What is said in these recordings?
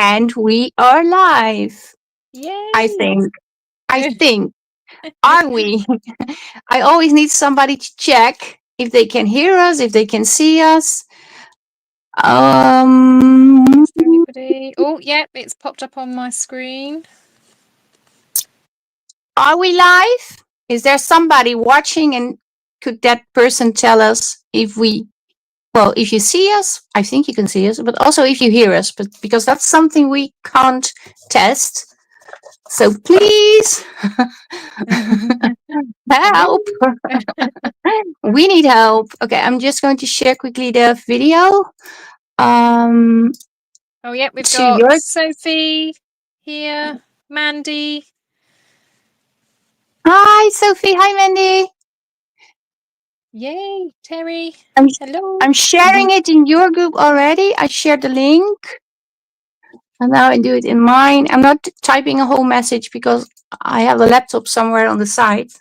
And we are live. Yay! I think. I think. Are we? I always need somebody to check if they can hear us, if they can see us. Is there anybody? Oh, yeah, it's popped up on my screen. Are we live? Is there somebody watching, and could that person tell us if if you see us, I think you can see us, but also if you hear us, but because that's something we can't test. So please help. We need help. Okay, I'm just going to share quickly the video. Oh, yeah, we've To got your Sophie here, Mandy. Hi, Sophie. Hi, Mandy. Yay, Terry. I'm Hello. I'm sharing it in your group already. I shared the link, and now I do it in mine. I'm not typing a whole message because I have the laptop somewhere on the side.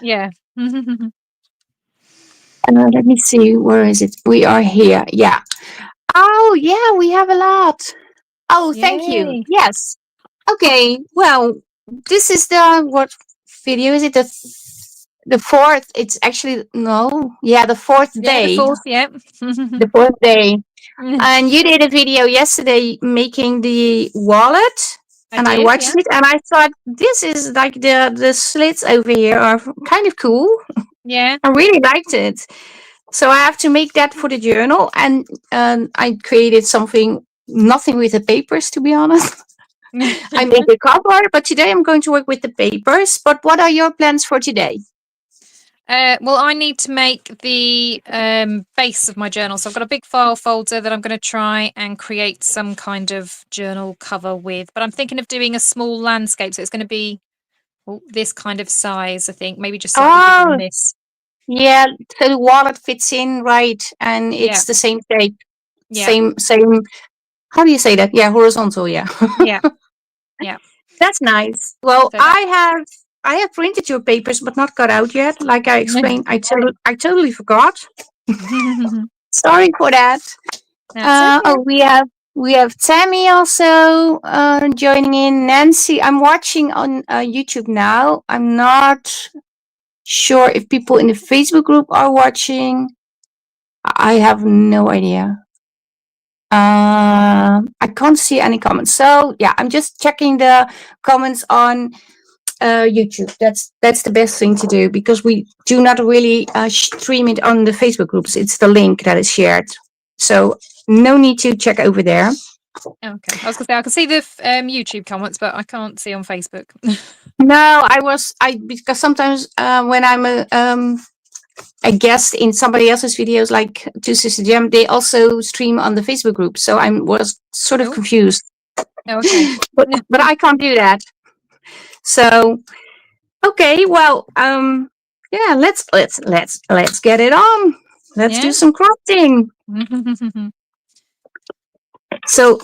Yeah. Let me see. Where is it? We are here. Yeah. Oh, yeah. We have a lot. Oh, thank you. Yay. Yes. Okay. Well, this is the what video is it? The fourth. It's actually no. Yeah, the fourth Yeah, the day. fourth, yeah. The fourth day. And you did a video yesterday making the wallet, and I did, watched yeah. it, and I thought this is like the slits over here are kind of cool. Yeah. I really liked it. So I have to make that for the journal, and I created nothing with the papers, to be honest. I made the cover, but today I'm going to work with the papers. But what are your plans for today? Well, I need to make the base of my journal. So I've got a big file folder that I'm going to try and create some kind of journal cover with. But I'm thinking of doing a small landscape. So it's going to be this kind of size, I think. Maybe just slightly bigger than this. Yeah, so the wallet fits in right, and it's the same shape. Yeah. Same. How do you say that? Yeah, horizontal. Yeah. Yeah. Yeah. That's nice. Well, So I have printed your papers, but not got out yet. Like I explained, I totally forgot. Sorry for that. That's okay. Oh, we have Tammy also joining in. Nancy, I'm watching on YouTube now. I'm not sure if people in the Facebook group are watching. I have no idea. I can't see any comments. So yeah, I'm just checking the comments on YouTube. That's the best thing to do, because we do not really stream it on the Facebook groups. It's the link that is shared. So no need to check over there. Okay. I was going to say I can see the YouTube comments, but I can't see on Facebook. No, because sometimes when I'm a guest in somebody else's videos, like to Sister Jam, they also stream on the Facebook group. So I was sort of confused. Okay. but I can't do that. So okay, well, yeah, let's get it on. Let's do some crafting. So,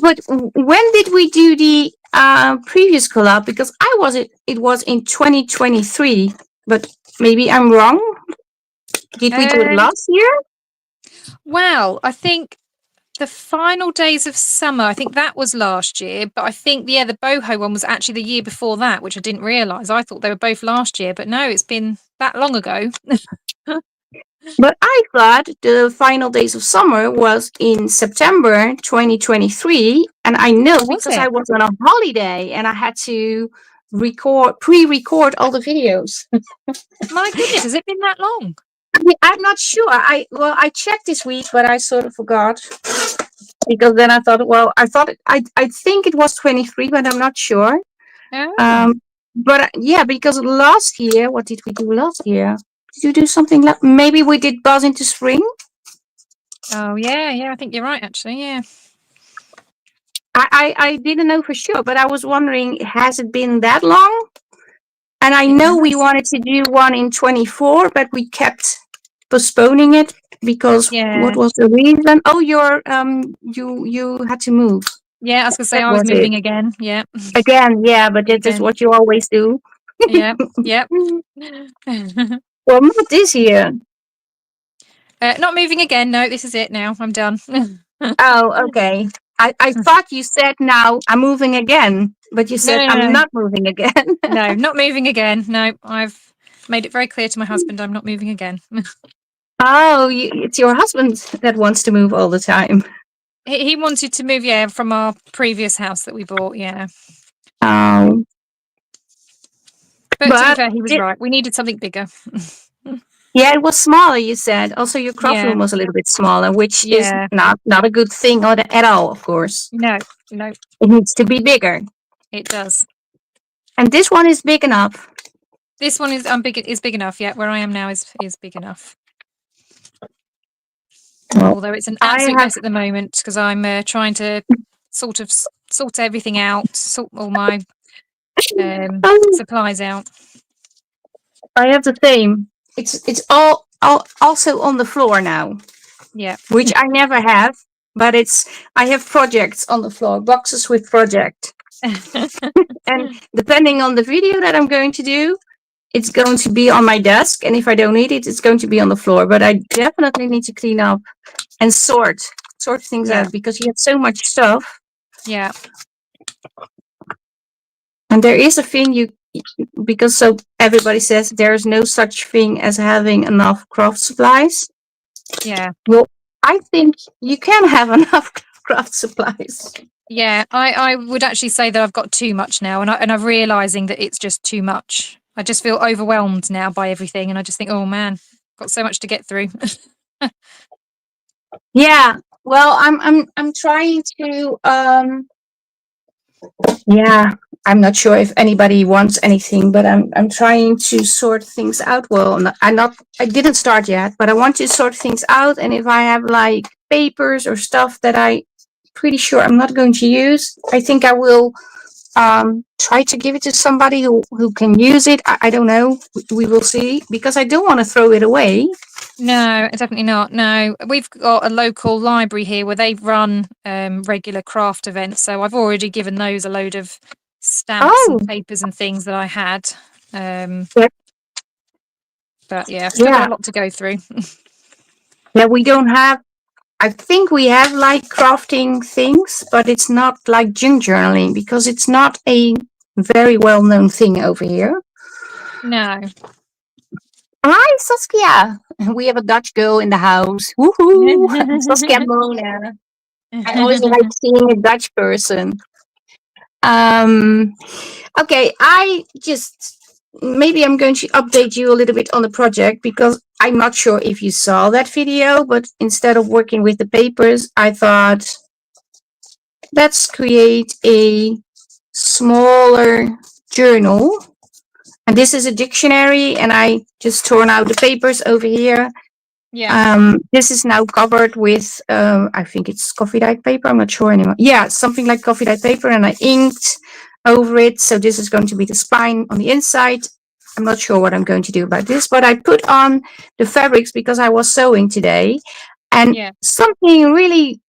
but when did we do the previous collab? Because it was in 2023, but maybe I'm wrong. Did we do it last year? Well, I think the final days of summer, I think that was last year, but I think, the boho one was actually the year before that, which I didn't realise. I thought they were both last year, but no, it's been that long ago. But I thought the final days of summer was in September 2023, and I know because I was on a holiday and I had to pre-record all the videos. My goodness, has it been that long? I'm not sure. I checked this week, but I sort of forgot, because then I thought, I think it was 23, but I'm not sure. Oh. But yeah, because last year, what did we do last year? Did you do something like, maybe we did Buzz into Spring? Oh yeah, I think you're right, actually. Yeah. I didn't know for sure, but I was wondering, has it been that long? And I know we wanted to do one in 24, but we kept postponing it because what was the reason? Oh, you had to move. Yeah, I was gonna say I was moving again. Yeah. Again, yeah, but that is what you always do. Yeah. Well, not this year. Not moving again. No, this is it now. I'm done. Oh, okay. I thought you said now I'm moving again, but you said No, I'm no, not moving again. no, not moving again. No, I've made it very clear to my husband I'm not moving again. Oh, it's your husband that wants to move all the time. He wanted to move, yeah, from our previous house that we bought, yeah. Oh, But to be but fair, he was right. We needed something bigger. yeah, it was smaller. You said also your craft Yeah, room was a little bit smaller, which is yeah. not a good thing at all. Of course, No, no, it needs to be bigger. it does. And this one is big enough. This one is big enough. Yeah, where I am now is big enough. Well, Although it's an I absolute have. mess at the moment because I'm trying to sort of sort everything out, sort all my Oh, supplies out. I have the same. It's all also on the floor now, Yeah. which I never have. But I have projects on the floor, boxes with project, and depending on the video that I'm going to do, it's going to be on my desk, and if I don't need it, it's going to be on the floor. But I definitely need to clean up and sort things Yeah. out because you have so much stuff. Yeah. And there is a thing because so everybody says there's no such thing as having enough craft supplies. Yeah. Well, I think you can have enough craft supplies. Yeah. I would actually say that I've got too much now, and I'm realizing that it's just too much. I just feel overwhelmed now by everything, and I just think, oh man, got so much to get through. Yeah. Well, I'm trying to yeah, I'm not sure if anybody wants anything, but I'm trying to sort things out. Well, I didn't start yet, but I want to sort things out. And if I have like papers or stuff that I pretty sure I'm not going to use, I think I will try to give it to somebody who can use it. I don't know. We will see because I don't want to throw it away. No, definitely not. No, we've got a local library here where they run regular craft events. So I've already given those a load of stamps Oh, and papers and things that I had. yeah, But yeah, I've still got yeah. a lot to go through. Yeah, we don't have. I think we have like crafting things, but it's not like junk journaling because it's not a very well known thing over here. No. Hi, Saskia. We have a Dutch girl in the house. Woohoo! Saskia Mona. I always like seeing a Dutch person. Um, okay, maybe I'm going to update you a little bit on the project because I'm not sure if you saw that video, but instead of working with the papers, I thought let's create a smaller journal. And this is a dictionary, and I just torn out the papers over here. Yeah. This is now covered with, I think it's coffee dyed paper. I'm not sure anymore. Yeah, something like coffee dyed paper, and I inked over it. So this is going to be the spine on the inside. I'm not sure what I'm going to do about this, but I put on the fabrics because I was sewing today, and Yeah. something really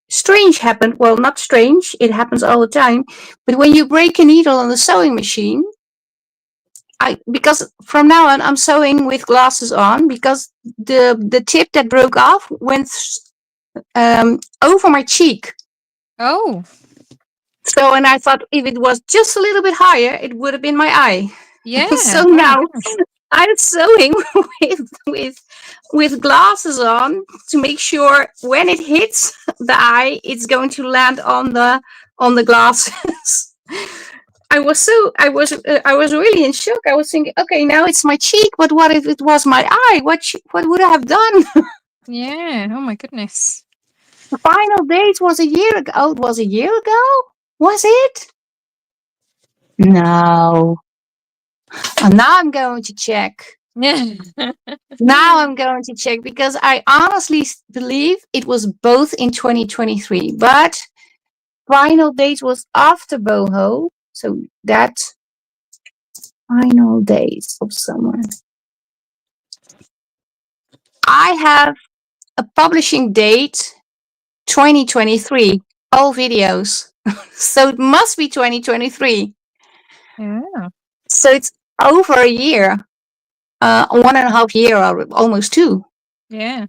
strange happened. Well, not strange. It happens all the time. But when you break a needle on the sewing machine, because from now on I'm sewing with glasses on because the tip that broke off went over my cheek. Oh, So, and I thought if it was just a little bit higher, it would have been my eye. yeah. So Oh my now goodness. I'm sewing with glasses on to make sure when it hits the eye, it's going to land on the glasses. I was really in shock. I was thinking, okay, now it's my cheek, but what if it was my eye? What would I have done? Yeah. Oh my goodness. The final date was a year ago. Oh, it was a year ago? Was it? No. And now I'm going to check. Yeah. Now I'm going to check because I honestly believe it was both in 2023, but final date was after boho. So that final days of summer. I have a publishing date 2023, all videos. So it must be 2023. Yeah. So it's over a year, 1.5 years, or almost 2. Yeah.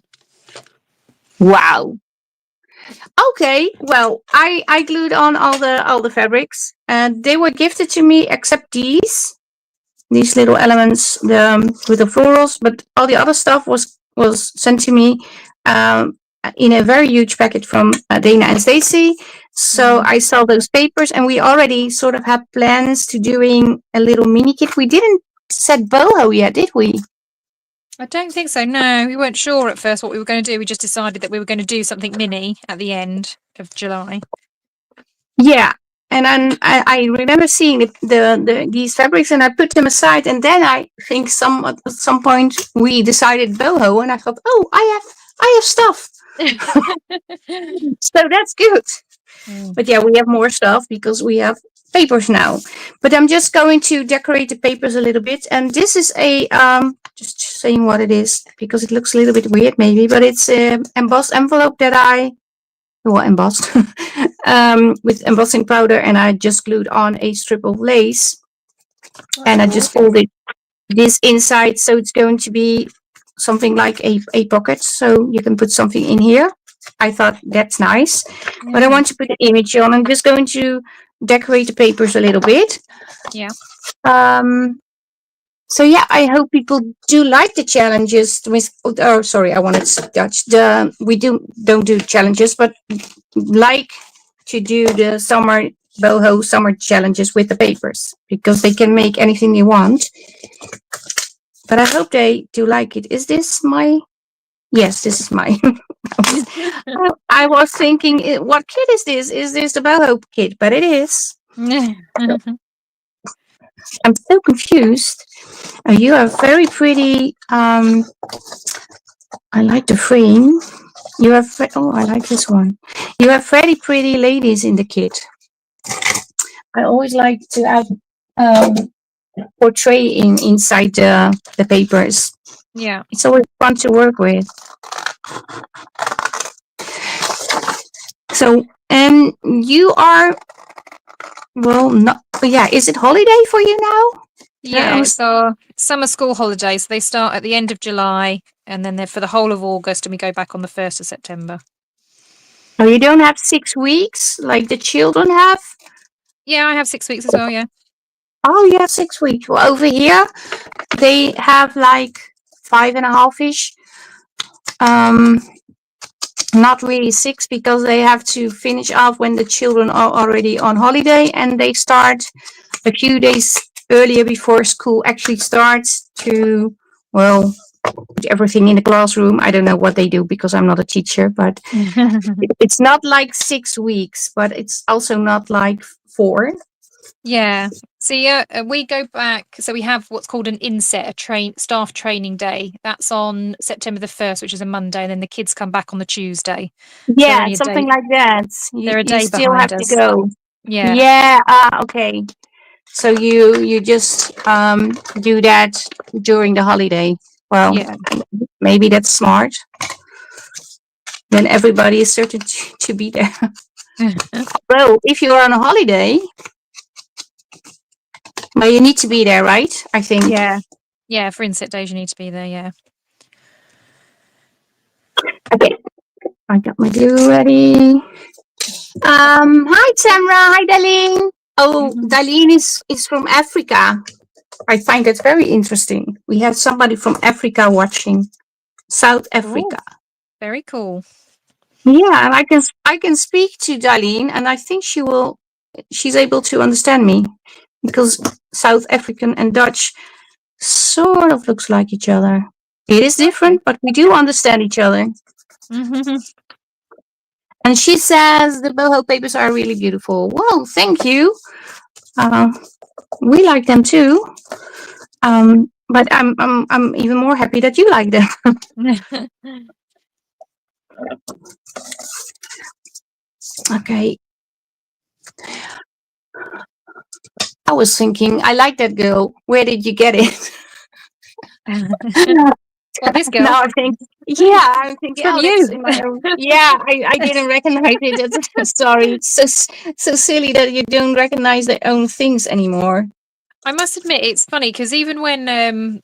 Wow. Okay, well, I glued on all the fabrics, and they were gifted to me except these little elements, with the florals, but all the other stuff was sent to me in a very huge packet from Dana and Stacy. So Mm. I saw those papers, and we already sort of had plans to doing a little mini kit. We didn't set boho yet, did we? I don't think so. No, we weren't sure at first what we were going to do. We just decided that we were going to do something mini at the end of July. Yeah. And then I remember seeing these fabrics, and I put them aside. And then I think at some point we decided boho, and I thought, oh, I have stuff, so that's good. Mm. But yeah, we have more stuff because we have papers now. But I'm just going to decorate the papers a little bit, and this is a just saying what it is because it looks a little bit weird maybe, but it's a embossed envelope that I embossed with embossing powder, and I just glued on a strip of lace, and I just folded this inside, so it's going to be something like a pocket, so you can put something in here. I thought that's nice, but I want to put an image on. I'm just going to decorate the papers a little bit. Yeah. So yeah, I hope people do like the challenges. Oh, sorry, I wanted to touch the. We don't do challenges, but like to do the boho summer challenges with the papers because they can make anything they want. But I hope they do like it. Is this my? Yes, this is mine. I was thinking, what kit is this? Is this the boho kit? But it is. I'm so confused. You have very pretty. I like the frame. You have. I like this one. You have very pretty ladies in the kit. I always like to have portray inside the papers. Yeah. It's always fun to work with. So, and you are, well, not. Yeah, is it holiday for you now? Yeah, it's our summer school holidays. They start at the end of July, and then they're for the whole of August, and we go back on the 1st of September. Oh, you don't have 6 weeks like the children have? Yeah, I have 6 weeks as well, yeah. Oh, you have 6 weeks. Well, over here, they have like 5.5-ish. Not really 6 because they have to finish off when the children are already on holiday, and they start a few days earlier before school actually starts to, well, put everything in the classroom. I don't know what they do because I'm not a teacher, but it's not like 6 weeks, but it's also not like 4. Yeah. See, we go back. So we have what's called an inset, staff training day. That's on September the 1st, which is a Monday, and then the kids come back on the Tuesday. Yeah, something like that. They're a day you still have behind us. to go. Yeah. Yeah. Okay. So you just do that during the holiday. Well, Yeah. maybe that's smart. Then everybody is certain to be there. Well, if you are on a holiday, well, you need to be there, right? I think. Yeah. Yeah, for inset days you need to be there, yeah. Okay. I got my glue ready. Hi Tamra, hi Darlene. Oh, Darlene is from Africa. I find that very interesting. We have somebody from Africa watching. South Africa. Ooh, very cool. Yeah, and I can speak to Darlene, and I think she's able to understand me because South African and Dutch sort of looks like each other. It is different, but we do understand each other. And she says the boho papers are really beautiful. Well, thank you. We like them too. But I'm even more happy that you like them. Okay. I was thinking, I like that girl. Where did you get it? Well, this girl. Now I think, yeah, I'm thinking, From that's you. in my own. Yeah, I didn't recognize it. Sorry, it's so silly that you don't recognize their own things anymore. I must admit, it's funny because even when I'm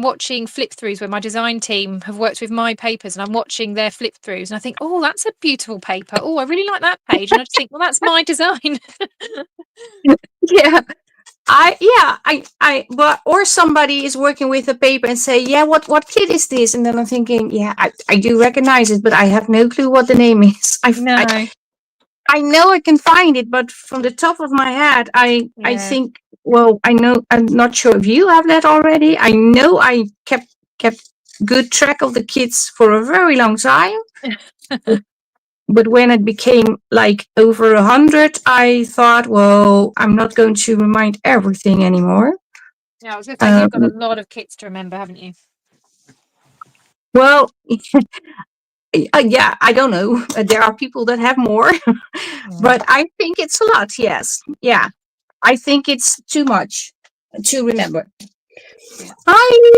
watching flip throughs where my design team have worked with my papers, and I'm watching their flip throughs, and I think, oh, that's a beautiful paper. Oh, I really like that page, and I just think, well, that's my design. Yeah. But or somebody is working with a paper and say, yeah, what kit is this? And then I'm thinking, yeah, I do recognize it, but I have no clue what the name is. No, I know I can find it, but from the top of my head, I yeah, think, well, I know, I'm not sure if you have that already. I know I kept good track of the kids for a very long time. But when it became like over 100, I thought, well, I'm not going to remind everything anymore. yeah. I was going to say Um, you've got a lot of kits to remember, haven't you? well, yeah, I don't know. There are people that have more, Mm. but I think it's a lot. Yes. Yeah. I think it's too much to remember. Yeah. Hi.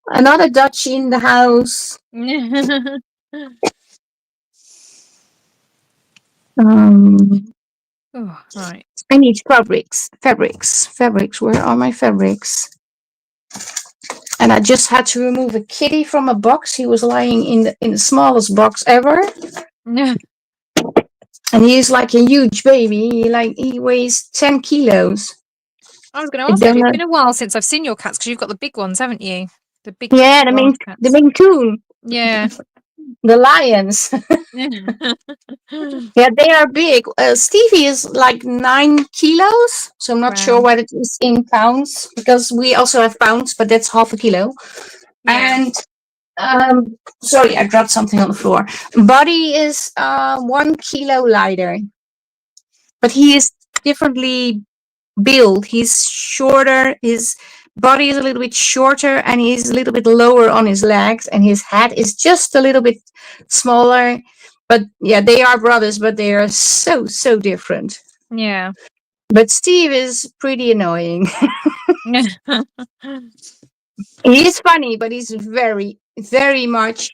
Another Dutch in the house. Um, Oh, right. I need fabrics. Where are my fabrics? And I just had to remove a kitty from a box. He was lying in the smallest box ever, and he is like a huge baby. He weighs 10 kilos. I was going to I ask don't actually, it's know. been a while since I've seen your cats because you've got the big ones, haven't you? The big Yeah, large the cats. Maine Coon, Yeah. the lions. Yeah, they are big. Stevie is like 9 kilos, so I'm not sure Wow. what it is in pounds because we also have pounds, but that's half a kilo. Yeah. And sorry, I dropped something on the floor. Buddy is 1 kilo lighter, but he is differently built. He's shorter. His body is a little bit shorter, and he's a little bit lower on his legs, and his head is just a little bit smaller. But yeah, they are brothers, but they are so different. Yeah. But Steve is pretty annoying. He is funny, but he's very much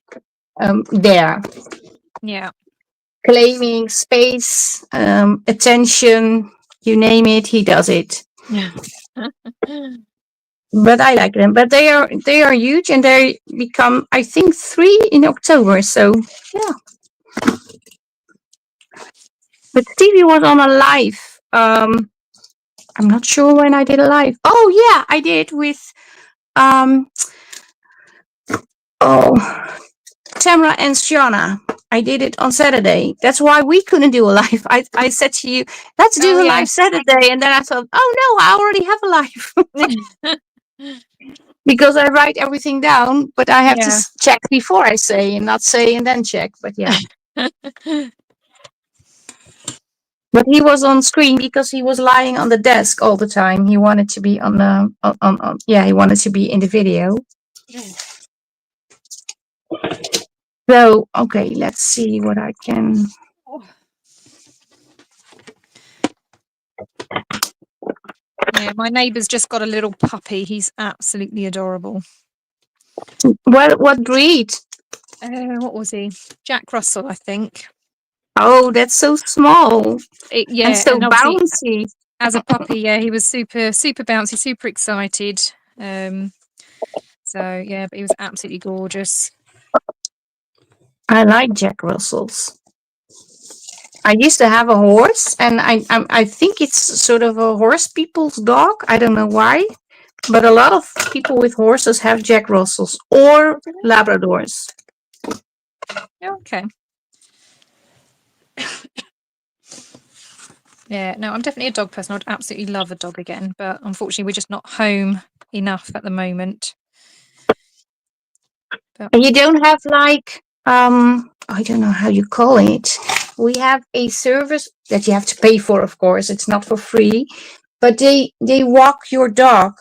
there, Yeah. claiming space, attention, you name it, he does it. Yeah. But I like them. But they are huge, and they become, I think, 3 in October. So yeah. But Stevie was on a live. I'm not sure when I did a live. Oh yeah, I did with um oh Tamara and Shiona. I did it on Saturday. That's why we couldn't do a live. I said to you, let's Oh, do a yeah. live Saturday, and then I thought, oh no, I already have a live. Because I write everything down, but I have to Yeah. check before I say, and not say and then check. But yeah. But he was on screen because he was lying on the desk all the time. He wanted to be on the yeah, he wanted to be in the video. So okay, let's see what I can. Yeah, my neighbour's just got a little puppy. He's absolutely adorable. What breed? What was he? Jack Russell, I think. Oh, that's so small and Yeah, so and obviously bouncy. as a puppy, yeah, he was super bouncy, super excited. So yeah, but he was absolutely gorgeous. I like Jack Russells. I used to have a horse, and I think it's sort of a horse people's dog. I don't know why, but a lot of people with horses have Jack Russells or Labradors. Okay. Yeah, no, I'm definitely a dog person. I'd absolutely love a dog again, but unfortunately, we're just not home enough at the moment. But And you don't have like I don't know how you call it. We have a service that you have to pay for, of course. It's not for free, but they walk your dog.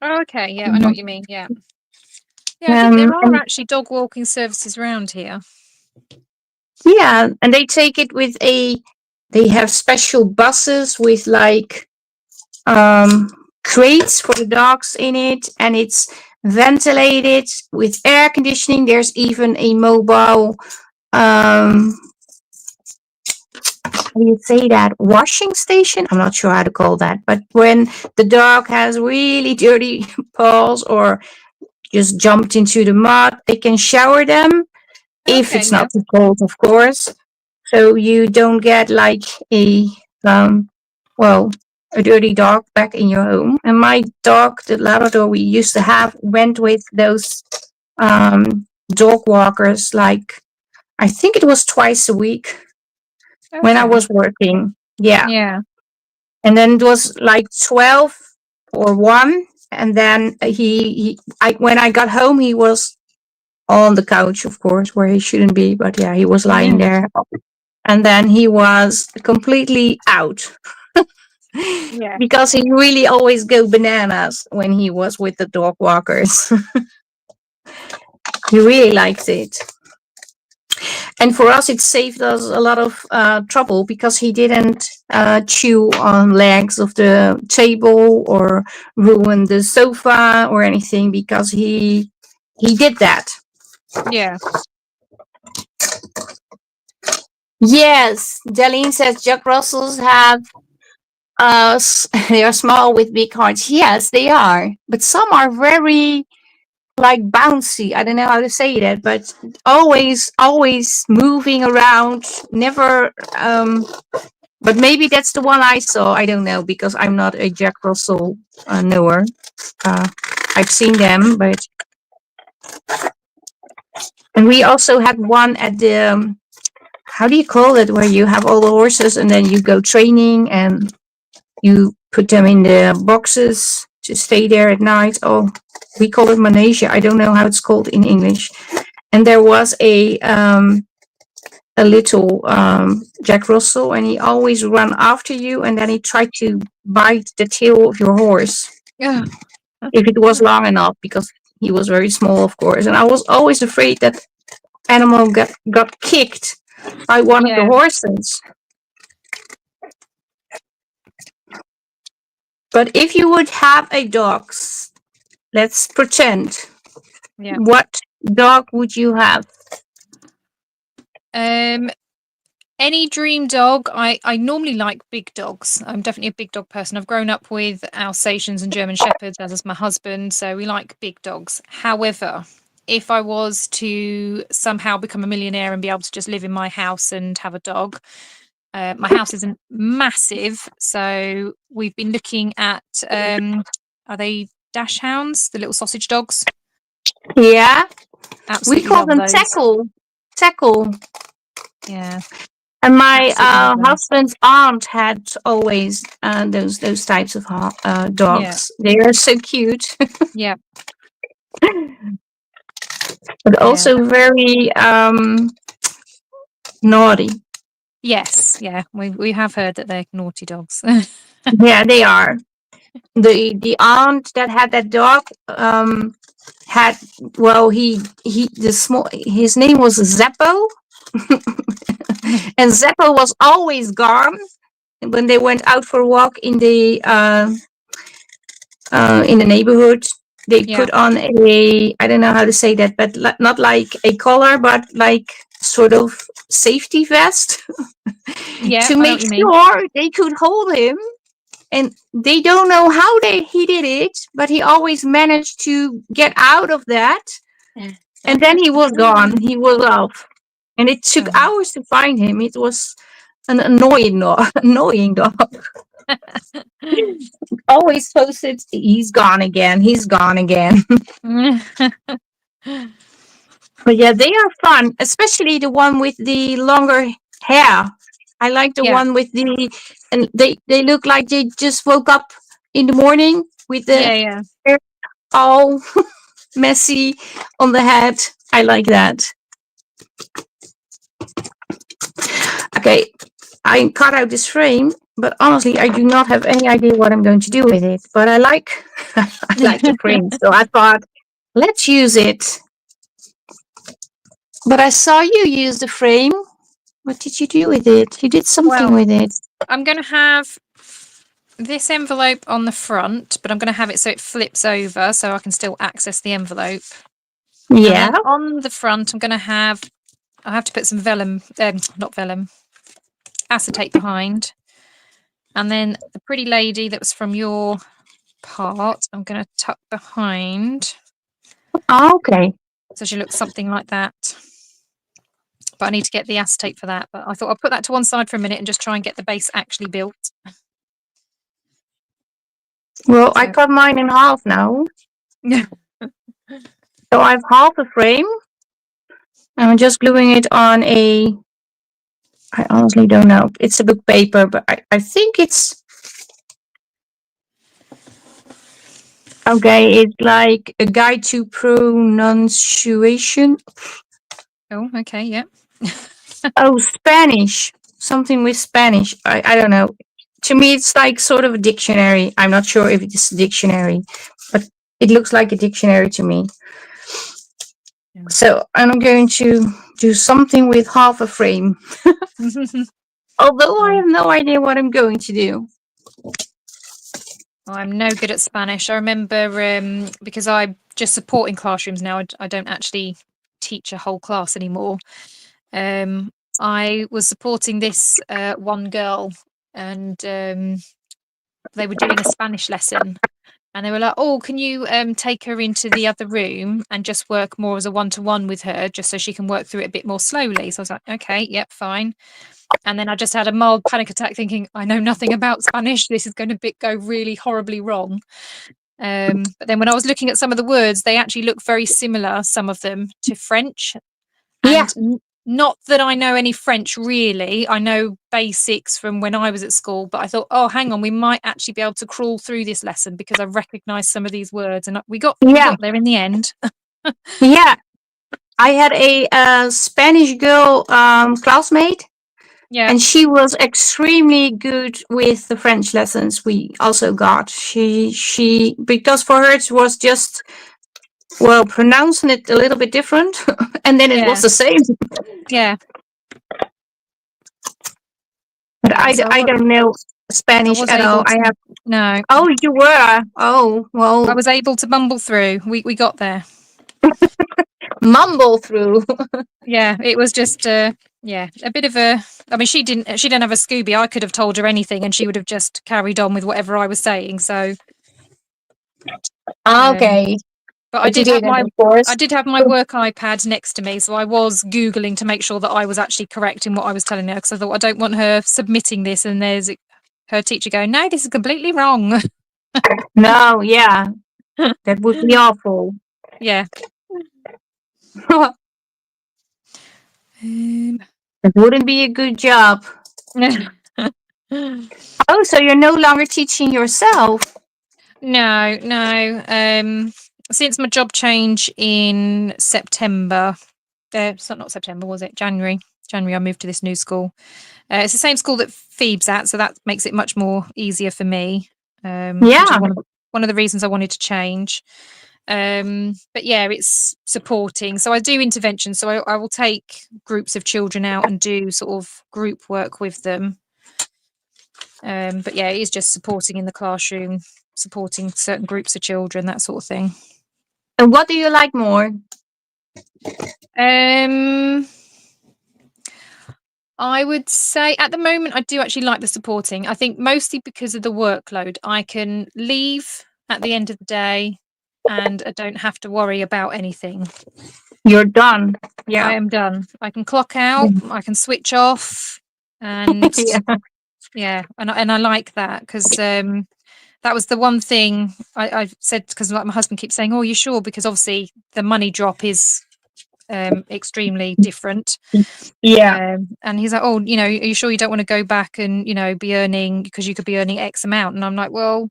oh, okay, yeah, I know what you mean. Yeah, yeah, I think there are And actually dog walking services around here. yeah, and they take it with they have special buses with like crates for the dogs in it, and it's ventilated with air conditioning. There's even a mobile how do you say that, washing station. I'm not sure how to call that, but when the dog has really dirty paws or just jumped into the mud, they can shower them if Okay, it's yeah. not too cold, of course. So you don't get like um, well, a dirty dog back in your home. And my dog, the Labrador we used to have, went with those dog walkers. Like I think it was twice a week when I Okay. was working. Yeah, Yeah. and then it was like 12 or 1, and then when I got home he was on the couch, of course, where he shouldn't be, but yeah, he was lying there, and then he was completely out Yeah. because he really always go bananas when he was with the dog walkers. He really liked it. And for us, it saved us a lot of trouble because he didn't chew on legs of the table or ruin the sofa or anything, because he did that. Yeah. Yes, Darlene says Jack Russells have they are small with big hearts. Yes, they are, but some are very like bouncy. I don't know how to say that, but always moving around, never but maybe that's the one I saw. I don't know, because I'm not a Jack Russell knower. uh, I've seen them, but and we also had one at the how do you call it, where you have all the horses and then you go training and you put them in the boxes to stay there at night. Oh, we call it manege. I don't know how it's called in English. And there was a little Jack Russell, and he always run after you, and then he tried to bite the tail of your horse Yeah. if it was long enough, because he was very small, of course. And I was always afraid that animal got kicked by one of the Yeah. horses. But if you would have a dog, let's pretend, Yeah. what dog would you have? Um, any dream dog? I normally like big dogs. I'm definitely a big dog person. I've grown up with Alsatians and German Shepherds, as is my husband, so we like big dogs. However, if I was to somehow become a millionaire and be able to just live in my house and have a dog, my house isn't massive, so we've been looking at are they dash hounds, the little sausage dogs? Yeah, we Absolutely call love them those. tackle. Yeah, And my absolutely love them. husband's aunt had always those types of Yeah, dogs. They are so cute, yeah, but yeah. also very naughty. Yes, yeah. We have heard that they're naughty dogs. Yeah, they are. The aunt that had that dog had, well, he the small his name was Zeppo, and Zeppo was always gone when they went out for a walk in the neighborhood. They Yeah, put on a, I don't know how to say that, but not like a collar, but like sort of safety vest yeah. to I know make what you mean. sure they could hold him. And they don't know how he did it, but he always managed to get out of that. And then he was gone. He was off. And it took Oh. hours to find him. It was an annoying dog. Always posted, he's gone again. He's gone again. But yeah, they are fun, especially the one with the longer hair. I like the Yeah, one with the, and they look like they just woke up in the morning with the yeah, yeah, hair all messy on the head. I like that. Okay, I cut out this frame, but honestly, I do not have any idea what I'm going to do with it. But I like I like the frame, so I thought, let's use it. But I saw you use the frame. What did you do with it? You did something Well, with it. I'm going to have this envelope on the front, but I'm going to have it so it flips over so I can still access the envelope. And Yeah. then on the front, I have to put some vellum, not vellum, acetate behind. And then the pretty lady that was from your part, I'm going to tuck behind. Okay. So she looks something like that. But I need to get the acetate for that. But I thought I'll put that to one side for a minute and just try and get the base actually built. Well, I cut mine in half now. Yeah. So I have half a frame. I'm just gluing it on I honestly don't know. It's a book paper, but I think it's okay. It's like a guide to pronunciation. Oh, okay, yeah. Oh, Spanish. Something with Spanish. I don't know. To me, it's like sort of a dictionary. I'm not sure if it's a dictionary, but it looks like a dictionary to me. Yeah. So I'm going to do something with half a frame. Although I have no idea what I'm going to do. I'm no good at Spanish. I remember because I'm just supporting classrooms now. I don't actually teach a whole class anymore. I was supporting this one girl, and they were doing a Spanish lesson, and they were like, "Oh, can you take her into the other room and just work more as a one-to-one with her, just so she can work through it a bit more slowly?" So I was like, "Okay, yep, fine." And then I just had a mild panic attack, thinking, "I know nothing about Spanish. This is going to go really horribly wrong." But then when I was looking at some of the words, they actually look very similar, some of them, to French. And not that I know any French really. I know basics from when I was at school, but I thought, oh, hang on, we might actually be able to crawl through this lesson because I recognise some of these words, and we got there in the end. Yeah, I had a Spanish girl classmate. Yeah. And she was extremely good with the French lessons we also got. She because for her it was just pronouncing it a little bit different, and then it was the same. Yeah. But I don't know Spanish at all. I have no. Oh, you were. Oh, well. I was able to mumble through. We got there. Mumble through. Yeah, it was just a bit of a. I mean, she didn't have a Scooby. I could have told her anything, and she would have just carried on with whatever I was saying. So. Okay. But I did have my work iPad next to me, so I was Googling to make sure that I was actually correct in what I was telling her, because I thought I don't want her submitting this and there's her teacher going, "No, this is completely wrong." No, yeah, that would be awful. Yeah. It wouldn't be a good job. Oh, so you're no longer teaching yourself? No. Since my job change in September, it's not September, was it? January, I moved to this new school. It's the same school that Phoebe's at, so that makes it much more easier for me. Which is one of the reasons I wanted to change. But yeah, it's supporting. So I do intervention. So I will take groups of children out and do sort of group work with them. But yeah, it is just supporting in the classroom, supporting certain groups of children, that sort of thing. And what do you like more? I would say at the moment I do actually like the supporting. I think mostly because of the workload. I can leave at the end of the day and I don't have to worry about anything. You're done. Yeah. I am done. I can clock out, I can switch off, and yeah, and I like that, because that was the one thing I said, because like my husband keeps saying, "Oh, you sure?" Because obviously the money drop is extremely different. Yeah. And he's like, "Oh, are you sure you don't want to go back and be earning, because you could be earning X amount?" And I'm like, "Well,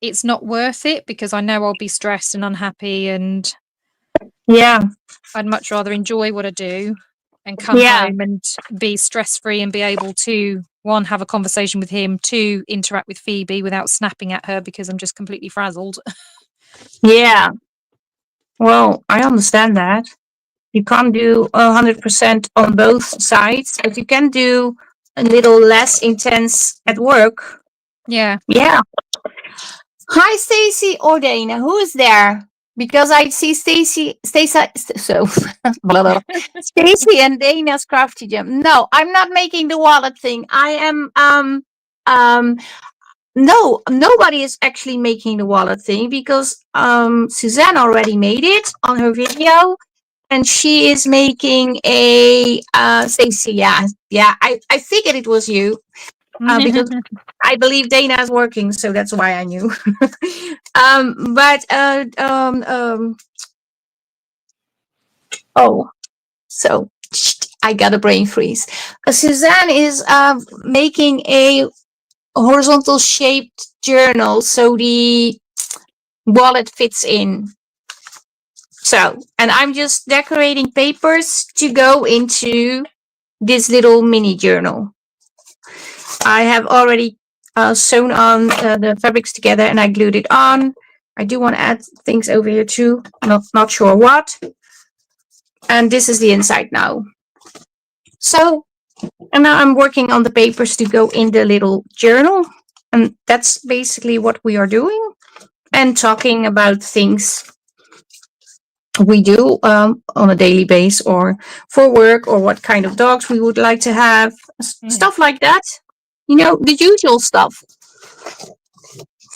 it's not worth it, because I know I'll be stressed and unhappy, and I'd much rather enjoy what I do and come home and be stress-free and be able to, one, have a conversation with him, two, interact with Phoebe without snapping at her because I'm just completely frazzled." Yeah. Well, I understand that. You can't do 100% on both sides, but you can do a little less intense at work. Yeah. Yeah. Hi, Stacy or Dana. Who is there? because I see so blah, blah, blah. Stacy and Dana's crafty gem. No, I'm not making the wallet thing. I am um no, nobody is actually making the wallet thing because Suzanne already made it on her video, and she is making a Stacy. Yeah, I figured it was you because I believe Dana is working, so that's why I knew. But oh, so I got a brain freeze. Suzanne is making a horizontal shaped journal, so the wallet fits in. So, and I'm just decorating papers to go into this little mini journal. I have already sewn on the fabrics together and I glued it on. I do want to add things over here too. Not sure what. And this is the inside now. So, and now I'm working on the papers to go in the little journal. And that's basically what we are doing. And talking about things we do on a daily basis or for work, or what kind of dogs we would like to have, stuff like that. You know, the usual stuff.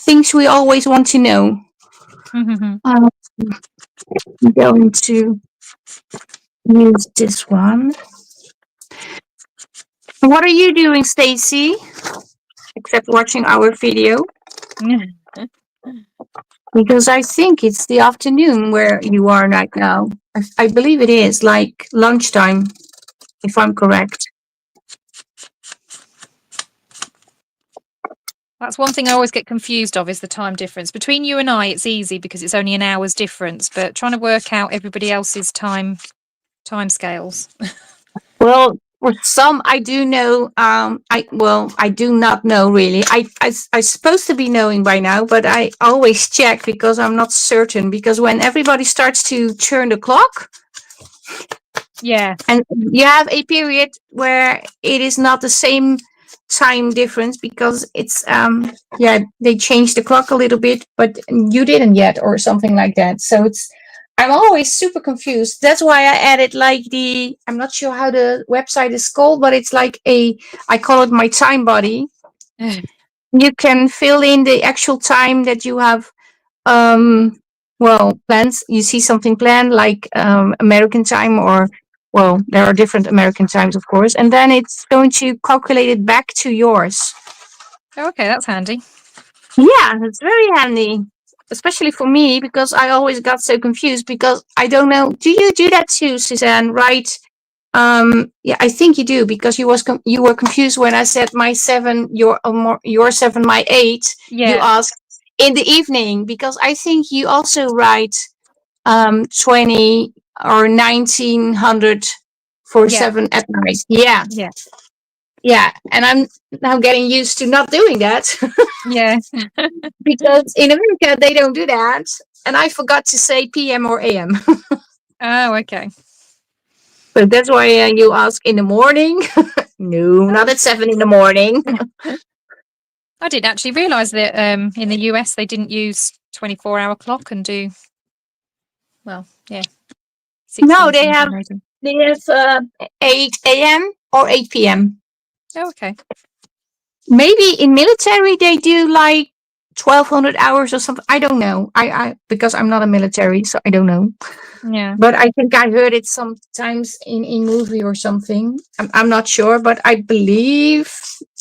Things we always want to know. I'm going to use this one. What are you doing, Stacy? Except watching our video. Because I think it's the afternoon where you are right now. I believe it is like lunchtime, if I'm correct. That's one thing I always get confused of, is the time difference. Between you and I, it's easy because it's only an hour's difference, but trying to work out everybody else's time scales. Well, for some, I do know. I do not know really. I supposed to be knowing by now, but I always check because I'm not certain. Because when everybody starts to turn the clock, Yeah, and you have a period where it is not the same time difference because it's they changed the clock a little bit, but you didn't yet, or something like that. So I'm always super confused. That's why I added like I'm not sure how the website is called, but it's like I call it my time body. You can fill in the actual time that you have plans. You see something planned like American time, or there are different American times, of course, and then it's going to calculate it back to yours. Okay, that's handy. Yeah, it's very handy, especially for me, because I always got so confused because I don't know. Do you do that too, Suzanne? Right? Yeah, I think you do, because you were confused when I said my 7, your 7, my 8. Yeah. You asked in the evening, because I think you also write 20 or 1900 for 7 at night. Yeah. Yeah. Yeah, and I'm now getting used to not doing that. Yeah. Because in America they don't do that, and I forgot to say PM or AM. Oh, okay. But that's why you ask in the morning. No, not at 7 in the morning. I didn't actually realise that in the US they didn't use 24-hour clock and do 16 No, they have maybe. 8 AM or 8 PM. Oh, okay. Maybe in military they do like 1200 hours or something. I don't know. I because I'm not a military, so I don't know. Yeah. But I think I heard it sometimes in movie or something. I'm not sure, but I believe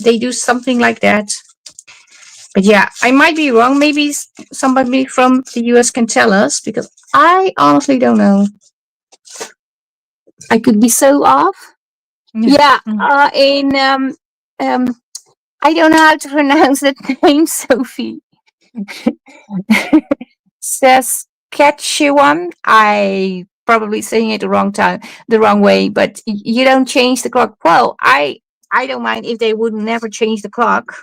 they do something like that. But yeah, I might be wrong. Maybe somebody from the US can tell us, because I honestly don't know. I could be so off. Yeah, in I don't know how to pronounce that name, Sophie. Saskatchewan. I probably saying it the wrong way, but you don't change the clock. Well, I don't mind if they would never change the clock.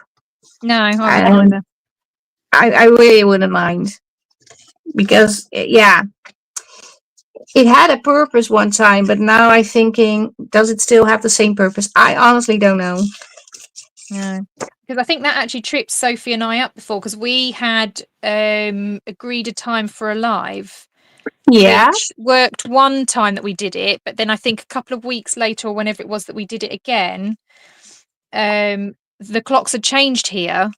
No, I wouldn't either. I really wouldn't mind, because it had a purpose one time, but now I'm thinking, does it still have the same purpose? I honestly don't know. No, because I think that actually tripped Sophie and I up before, because we had agreed a time for a live, Yeah. which worked one time that we did it, but then I think a couple of weeks later or whenever it was that we did it again, the clocks had changed here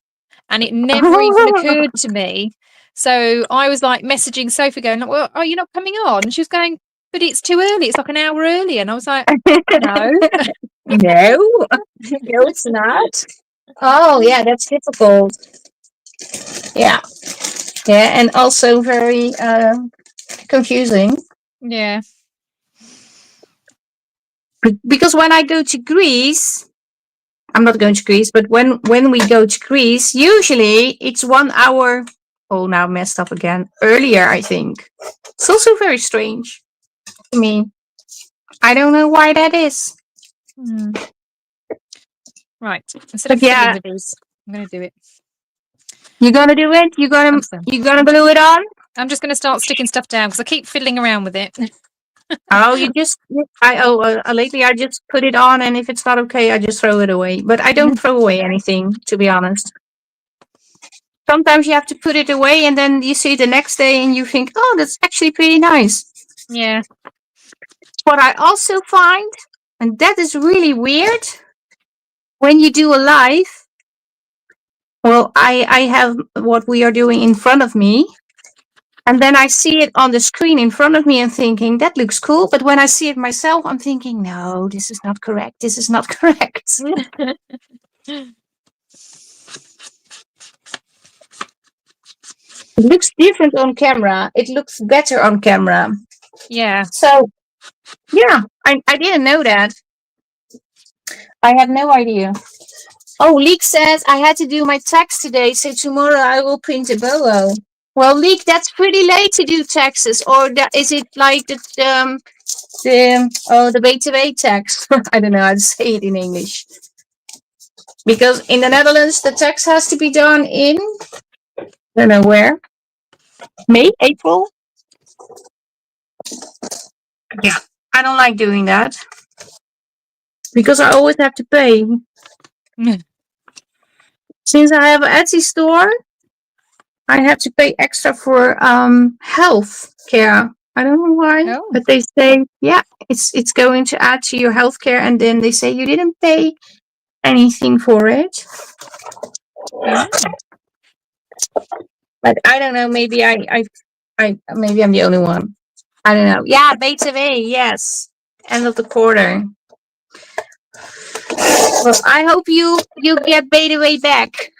and it never even occurred to me. So I was like messaging Sophie going, well, are you not coming on? And she was going, but it's too early. It's like an hour early. And I was like, no. No, no, it's not. Oh, yeah, that's difficult. Yeah, yeah, and also very confusing. Yeah. Because when I go to Greece, I'm not going to Greece, but when we go to Greece, usually it's 1 hour. Oh, now messed up again. Earlier, I think. It's also very strange to me. I don't know why that is. Right. Instead But of fiddling yeah, with these, I'm going to do it. you're gonna do it. You're I'm gonna glue it on. just going to start sticking stuff down because I keep fiddling around with it. Oh, lately I just put it on, and if it's not okay, I just throw it away. But I don't throw away anything, to be honest. Sometimes you have to put it away, and then you see it the next day, and you think, "Oh, that's actually pretty nice." Yeah. What I also find, and that is really weird, when you do a live. Well, I have what we are doing in front of me, and then I see it on the screen in front of me and thinking, that looks cool. But when I see it myself, I'm thinking, no, this is not correct. This is not correct. It looks different on camera. It looks better on camera. Yeah. So, yeah, I didn't know that. I had no idea. Oh, Leek says I had to do my tax today, so tomorrow I will print a bolo. Well, Leek, that's pretty late to do taxes, or is it like the BTW tax? I don't know how to say it in English. Because in the Netherlands, the tax has to be done in, I don't know where, May, April. Yeah, I don't like doing that because I always have to pay. Since I have an Etsy store, I have to pay extra for health care. I don't know why, Oh. but they say, yeah, it's going to add to your health care, and then they say you didn't pay anything for it. Yeah. But I don't know. Maybe maybe I'm the only one. I don't know. Yeah, BTW, yes, end of the quarter. Well, I hope you get BTW back.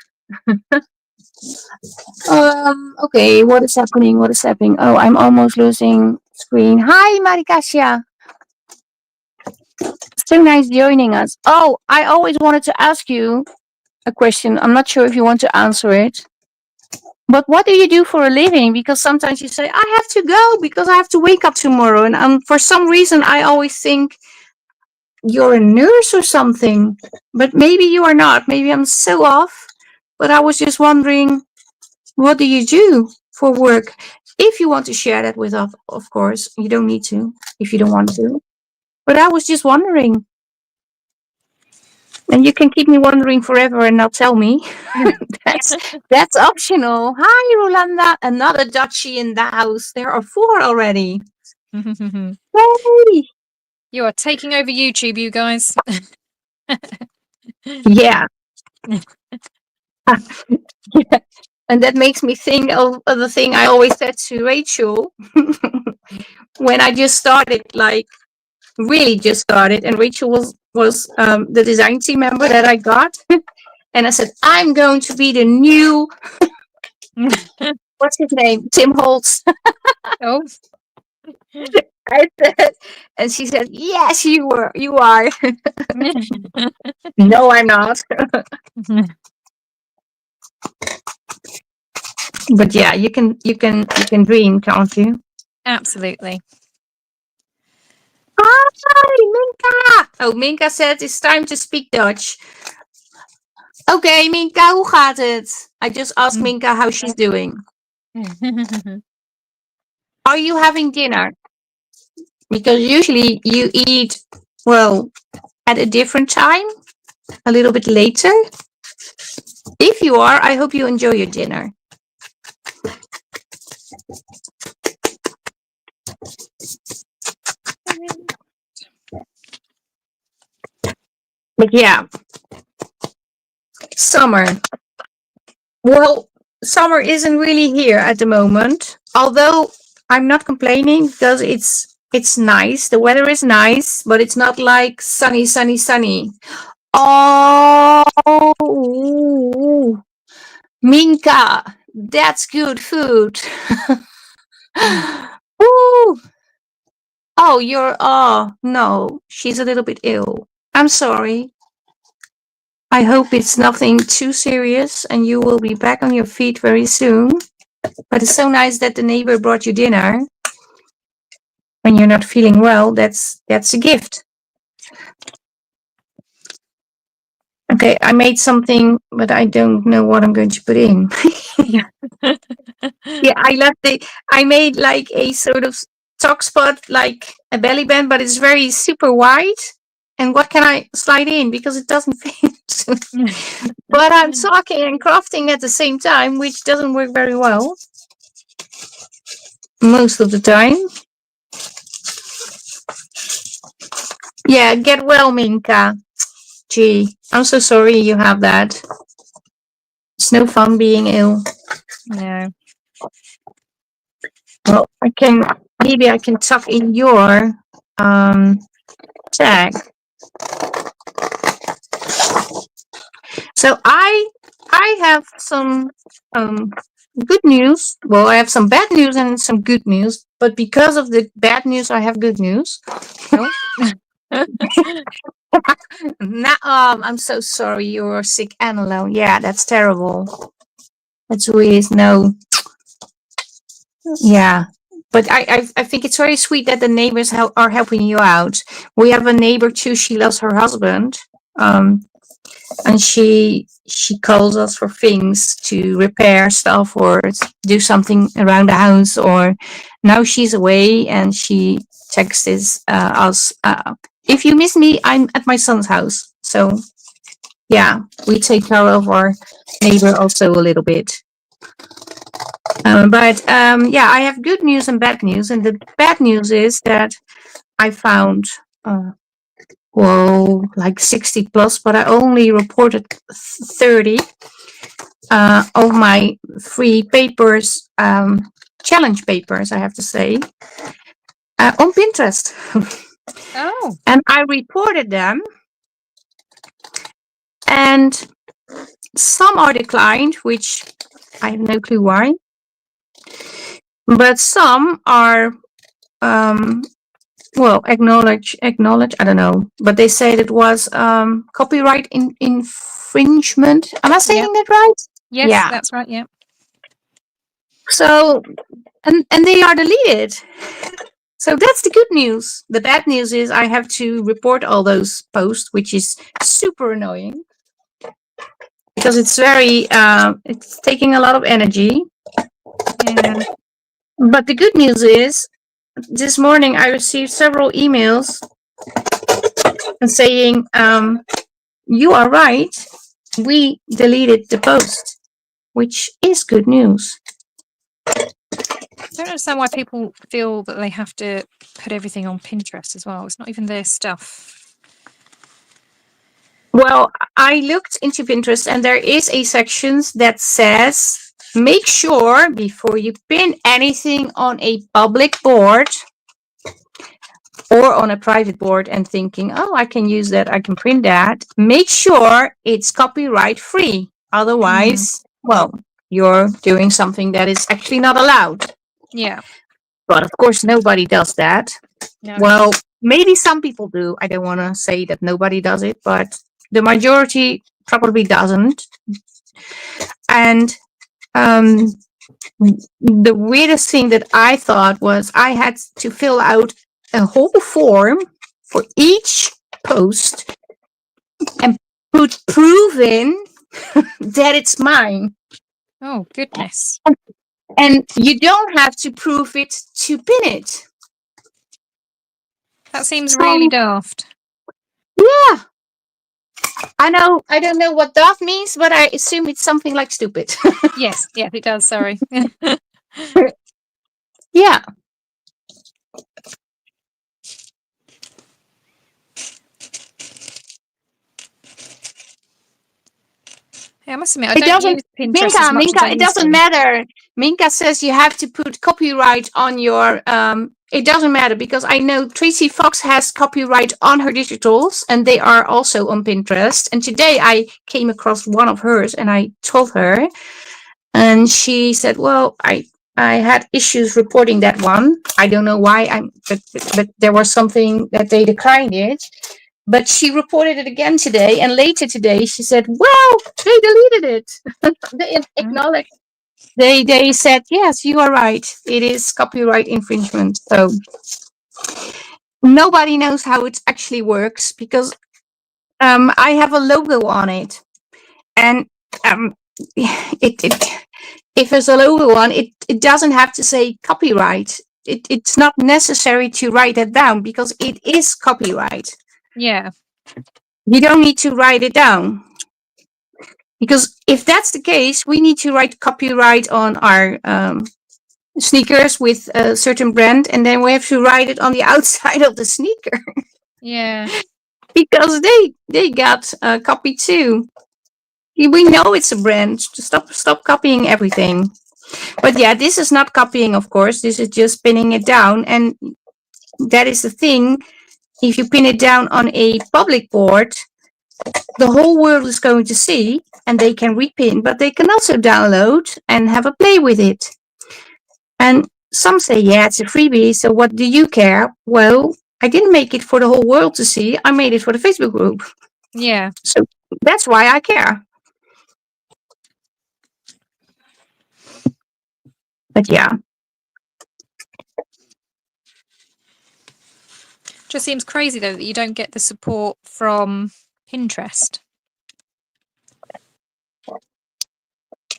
Okay, what is happening? What is happening? Oh, I'm almost losing screen. Hi, Marikasia. So nice joining us. Oh, I always wanted to ask you a question. I'm not sure if you want to answer it. But what do you do for a living? Because sometimes you say, I have to go because I have to wake up tomorrow. And for some reason, I always think you're a nurse or something. But maybe you are not. Maybe I'm so off. But I was just wondering, what do you do for work? If you want to share that with us, of course, you don't need to if you don't want to. But I was just wondering. And you can keep me wondering forever and not tell me. that's optional. Hi, Rolanda. Another Dutchie in the house. There are 4 already. Hey. You are taking over YouTube, you guys. Yeah. And that makes me think of the thing I always said to Rachel when I just started, like really just started, and Rachel was the design team member that I got. And I said, I'm going to be the new, what's his name? Tim Holtz. Oh. I said, and she said, yes, you are. No, I'm not. But yeah, you can dream, can't you? Absolutely. Hi, Minka. Oh, Minka said it's time to speak Dutch. Okay, Minka, hoe gaat het? I just asked Minka how she's doing. Are you having dinner? Because usually you eat, well, at a different time, a little bit later. If you are, I hope you enjoy your dinner. But yeah, summer. Well, summer isn't really here at the moment. Although I'm not complaining because it's nice. The weather is nice, but it's not like sunny, sunny, sunny. Oh, Minka, that's good food. Ooh. Oh, you're. Oh, no, she's a little bit ill. I'm sorry. I hope it's nothing too serious and you will be back on your feet very soon. But it's so nice that the neighbor brought you dinner. When you're not feeling well, that's a gift. Okay, I made something, but I don't know what I'm going to put in. Yeah. Yeah, I made like a sort of top spot, like a belly band, but it's very super wide. And what can I slide in? Because it doesn't fit. But I'm talking and crafting at the same time, which doesn't work very well. Most of the time. Yeah, get well, Minka. Gee, I'm so sorry you have that. It's no fun being ill. No. Well, maybe I can tuck in your tag. So I have some good news. Well, I have some bad news and some good news. But because of the bad news, I have good news. Oh. I'm so sorry you were sick and alone. Yeah, that's terrible. That's really no. Yeah, but I think it's very sweet that the neighbors are helping you out. We have a neighbor too. She loves her husband, and she calls us for things to repair stuff or do something around the house. Or now she's away and she texts us. If you miss me, I'm at my son's house. So yeah, we take care of our neighbor also a little bit. But yeah, I have good news and bad news. And the bad news is that I found, like 60 plus, but I only reported 30 of my free papers, challenge papers, I have to say, on Pinterest. Oh. And I reported them. And some are declined, which I have no clue why. But some are, acknowledge. I don't know, but they said it was copyright infringement. Am I saying Yep. that right? Yes, Yeah. that's right. Yeah. So, and they are deleted. So that's the good news. The bad news is I have to report all those posts, which is super annoying because it's very it's taking a lot of energy. Yeah. But the good news is this morning I received several emails saying, you are right, we deleted the post, which is good news. I don't understand why people feel that they have to put everything on Pinterest as well. It's not even their stuff. Well, I looked into Pinterest and there is a section that says, make sure before you pin anything on a public board or on a private board and thinking, oh, I can use that, I can print that, make sure it's copyright free. Otherwise, well, you're doing something that is actually not allowed. Yeah. But of course, nobody does that. No. Well, maybe some people do. I don't want to say that nobody does it, but the majority probably doesn't. And the weirdest thing that I thought was I had to fill out a whole form for each post and put proof in that it's mine. Oh, goodness. And you don't have to prove it to pin it. That seems really daft. Yeah. I know. I don't know what daft means, but I assume it's something like stupid. Yes, it does. Sorry. Yeah. I must admit, I It don't doesn't, use Pinterest as much as I Minka, it used doesn't to. matter. Minka says you have to put copyright on your, it doesn't matter because I know Tracy Fox has copyright on her digitals and they are also on Pinterest. And today I came across one of hers and I told her and she said, well, I had issues reporting that one. I don't know why but there was something that they declined it. But she reported it again today, and later today she said, "Well, they deleted it. They Mm. acknowledged. They said, yes, you are right. It is copyright infringement." So nobody knows how it actually works because I have a logo on it, and um, it if there's a logo on it, it doesn't have to say copyright. It's not necessary to write it down because it is copyright. Yeah. You don't need to write it down. Because if that's the case, we need to write copyright on our sneakers with a certain brand, and then we have to write it on the outside of the sneaker Yeah. because they got a copy too. We know it's a brand. Stop copying everything. But yeah, this is not copying, of course. This is just pinning it down, and that is the thing. If you pin it down on a public board, the whole world is going to see and they can repin, but they can also download and have a play with it. And some say, yeah, it's a freebie, so what do you care? Well, I didn't make it for the whole world to see. I made it for the Facebook group. Yeah. So that's why I care. But yeah. Just seems crazy though that you don't get the support from Pinterest.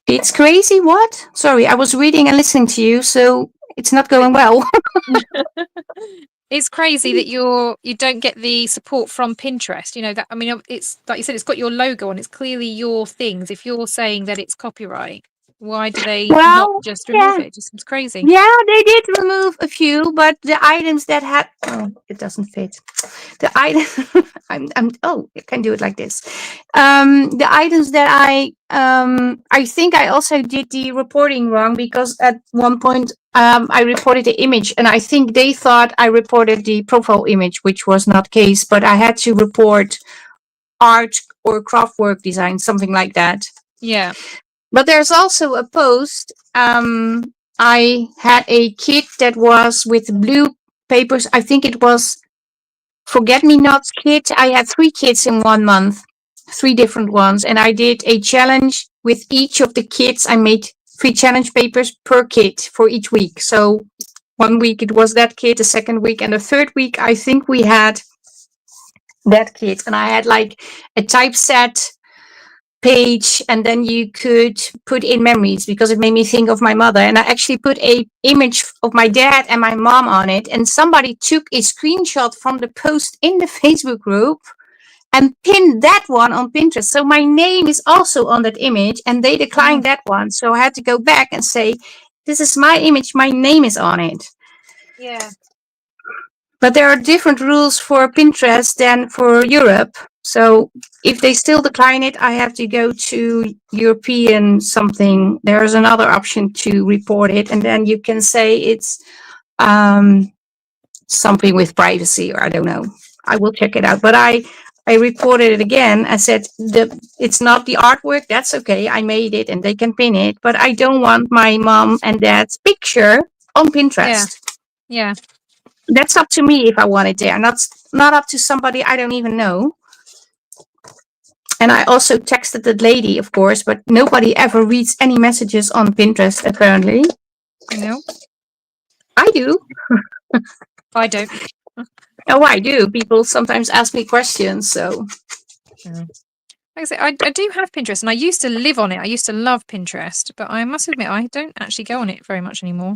It's crazy. What? Sorry, I was reading and listening to you, so it's not going well. It's crazy that you don't get the support from Pinterest. You know that, I mean, it's like you said, it's got your logo on. It's clearly your things. If you're saying that it's copyright, why do they not Well, just remove yeah. it? It just seems crazy. Yeah, they did remove a few, but the items that had, oh, it doesn't fit. The item, oh, I can do it like this. The items that I think I also did the reporting wrong because at one point I reported the image and I think they thought I reported the profile image, which was not case, but I had to report art or craft work design, something like that. Yeah. But there's also a post. I had a kit that was with blue papers. I think it was Forget Me Nots kit. I had 3 kits in 1 month, 3 different ones. And I did a challenge with each of the kits. I made 3 challenge papers per kit for each week. So 1 week it was that kit, the second week, and the third week I think we had that kit. And I had like a typeset page and then you could put in memories because it made me think of my mother, and I actually put a image of my dad and my mom on it, and somebody took a screenshot from the post in the Facebook group and pinned that one on Pinterest, so my name is also on that image, and they declined that one, so I had to go back and say, this is my image, my name is on it. Yeah. But there are different rules for Pinterest than for Europe. So if they still decline it, I have to go to European something. There's another option to report it. And then you can say it's something with privacy, or I don't know. I will check it out. But I reported it again. I said, it's not the artwork. That's okay. I made it and they can pin it. But I don't want my mom and dad's picture on Pinterest. Yeah. That's up to me if I want it there. Not up to somebody I don't even know. And I also texted the lady, of course, but nobody ever reads any messages on Pinterest, apparently. No, I do. I don't. Oh, I do. People sometimes ask me questions, so. Like I say, I do have Pinterest, and I used to live on it. I used to love Pinterest, but I must admit, I don't actually go on it very much anymore.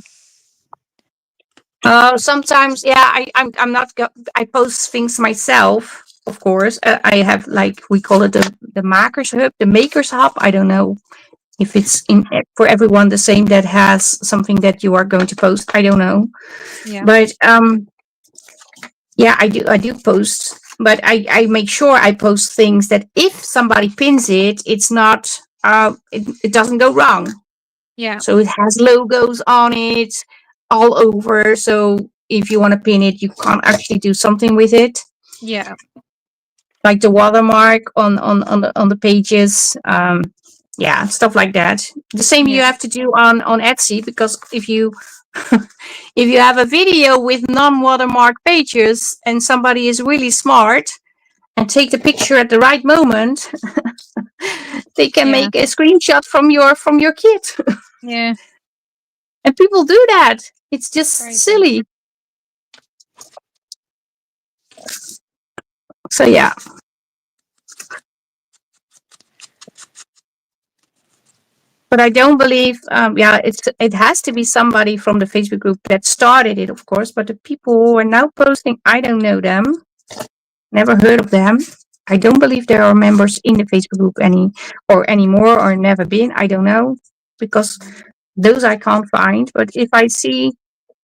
Sometimes, yeah, I'm not. I post things myself, of course. I have like we call it the Makers Hub, the Makers Hub. I don't know if it's in for everyone the same that has something that you are going to post. I don't know, Yeah. but yeah, I do post, but I make sure I post things that if somebody pins it, it's not it doesn't go wrong. Yeah. So it has logos on it all over. So if you want to pin it, you can't actually do something with it, Yeah. like the watermark on the pages. Yeah, stuff like that. The same you Yeah. have to do on Etsy, because if you if you have a video with non-watermark pages and somebody is really smart and take the picture at the right moment, they can Yeah. make a screenshot from your kit. Yeah. And people do that. It's It's just crazy. silly. So yeah. But I don't believe, yeah, it has to be somebody from the Facebook group that started it, of course. But the people who are now posting, I don't know them, never heard of them. I don't believe there are members in the Facebook group anymore, or never been. I don't know, because those I can't find. But if I see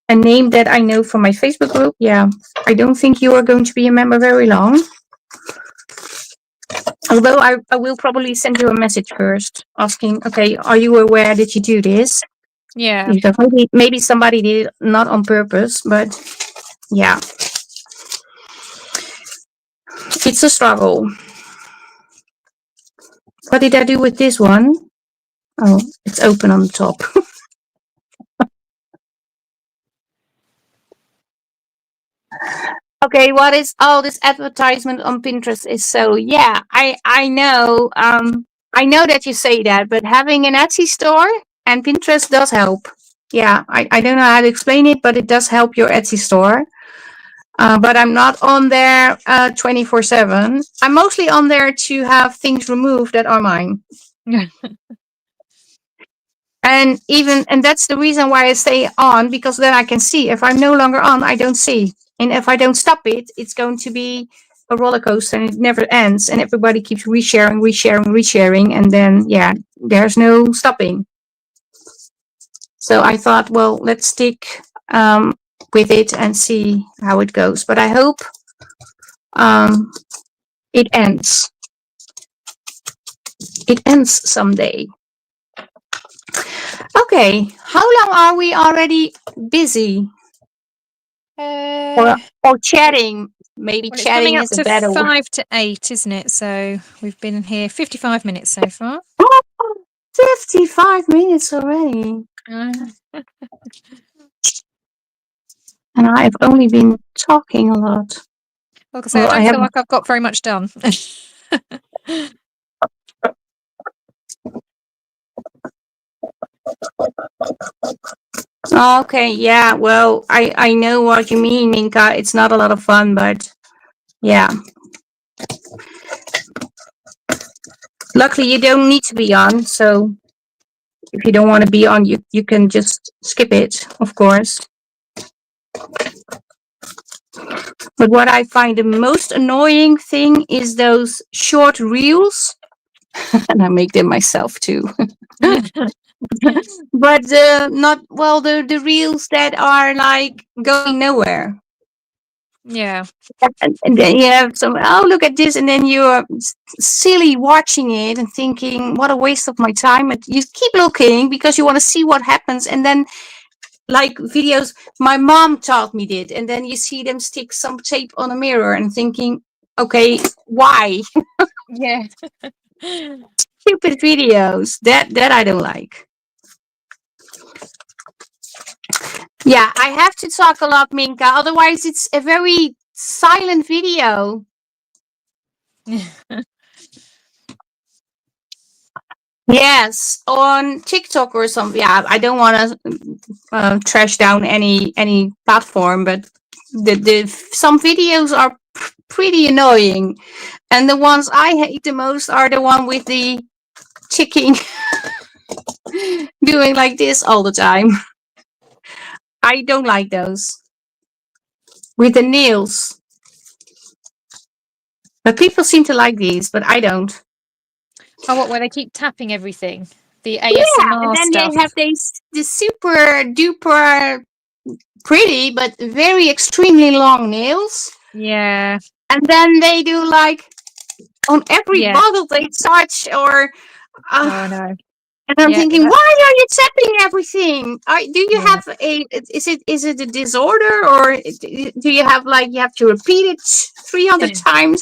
a name that I know from my Facebook group, yeah, I don't think you are going to be a member very long. Although I will probably send you a message first asking, okay, are you aware that you do this? Yeah. Because maybe somebody did it not on purpose, but yeah, it's a struggle. What did I do with this one? Oh, it's open on the top. Okay, what is all this advertisement on Pinterest is so, yeah, I know, I know that you say that, but having an Etsy store and Pinterest does help. Yeah, I don't know how to explain it, but it does help your Etsy store. But I'm not on there 24/7. I'm mostly on there to have things removed that are mine. And that's the reason why I stay on, because then I can see. If I'm no longer on, I don't see. And if I don't stop it, it's going to be a roller coaster and it never ends. And everybody keeps resharing. And then, yeah, there's no stopping. So I thought, well, let's stick with it and see how it goes. But I hope it ends. It ends someday. Okay, how long are we already busy? Uh, Or chatting? Maybe well, it's coming chatting up is a to better word. 5 to 8, isn't it? So we've been here 55 minutes so far. Oh, 55 minutes already. Uh, And I've only been talking a lot. like I say, I Well, I don't feel haven't. like I've got very much done. Okay, yeah, well, I know what you mean, Minka. It's not a lot of fun, but yeah. Luckily, you don't need to be on, so if you don't want to be on, you can just skip it, of course. But what I find the most annoying thing is those short reels, and I make them myself too. But not well, the reels that are like going nowhere. Yeah. And then you have some, oh, look at this, and then you're silly watching it and thinking, what a waste of my time. But you keep looking because you want to see what happens, and then like videos my mom taught me did, and then you see them stick some tape on a mirror and thinking, okay, why? Yeah. Stupid videos that I don't like. Yeah, I have to talk a lot, Minka, otherwise it's a very silent video. Yes, on TikTok or something. Yeah, I don't want to trash down any platform, but the some videos are pretty annoying, and the ones I hate the most are the one with the chicken doing like this all the time. I don't like those with the nails, but people seem to like these, but I don't. Oh, what, where they keep tapping everything? The Yeah, and ASMR then they stuff. have this super duper pretty but very extremely long nails. Yeah. And then they do like on every Yeah. bottle they touch, or Oh no. And I'm Yeah, thinking, that- why are you tapping everything? Do you yeah. have is it a disorder, or do you have like you have to repeat it 300 times?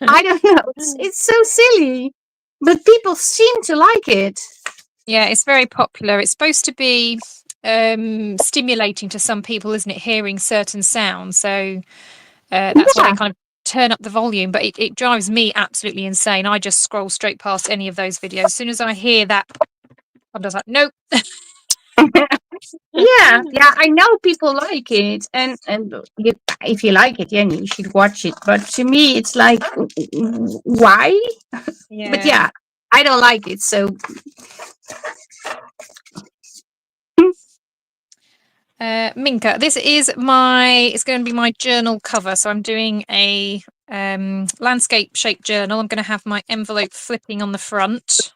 I don't know. It's so silly, but people seem to like it. Yeah, it's very popular. It's supposed to be stimulating to some people, isn't it? Hearing certain sounds. So that's why they Yeah. kind of turn up the volume. But it drives me absolutely insane. I just scroll straight past any of those videos. As soon as I hear that, I'm just like, nope. Yeah, I know people like it, and if you like it, then you should watch it. But to me, it's like, why? But Yeah. yeah, I don't like it. So Minka, this is it's going to be my journal cover. So I'm doing a landscape shaped journal. I'm going to have my envelope flipping on the front.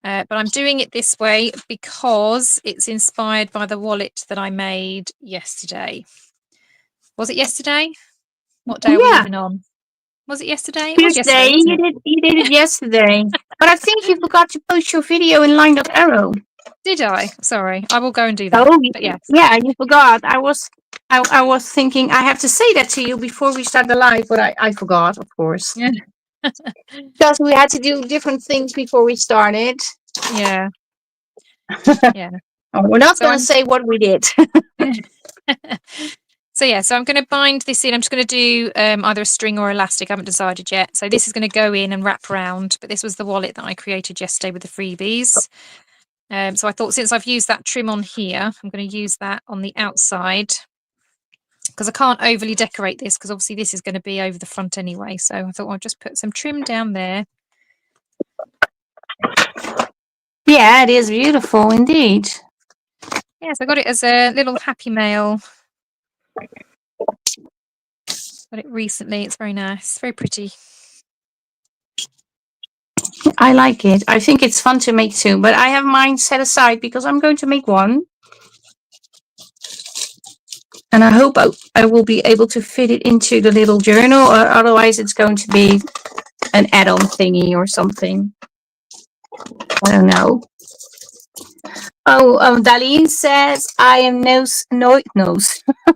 But I'm doing it this way because it's inspired by the wallet that I made yesterday. Was it yesterday? What day are we yeah, even on? Was it yesterday? It was yesterday, Tuesday wasn't it? you did it yesterday. But I think you forgot to post your video in Line of Arrow. Did I? Sorry, I will go and do that. Oh, But yes. yeah, you forgot. I was thinking I have to say that to you before we start the live, but I forgot, of course, Yeah. because we had to do different things before we started. Yeah. Yeah. Oh, we're not So going to I'm say what we did. So yeah, so I'm going to bind this in. I'm just going to do either a string or elastic. I haven't decided yet. So this is going to go in and wrap around. But this was the wallet that I created yesterday with the freebies. So I thought since I've used that trim on here, I'm going to use that on the outside because I can't overly decorate this because obviously this is going to be over the front anyway. So I thought I'll just put some trim down there. Yeah, it is beautiful indeed. Yes, I got it as a little happy mail. Got it recently. It's very nice, very pretty. I like it. I think it's fun to make too, but I have mine set aside because I'm going to make one. And I hope I will be able to fit it into the little journal, or otherwise it's going to be an add-on thingy or something. I don't know. Oh, Darlene says I am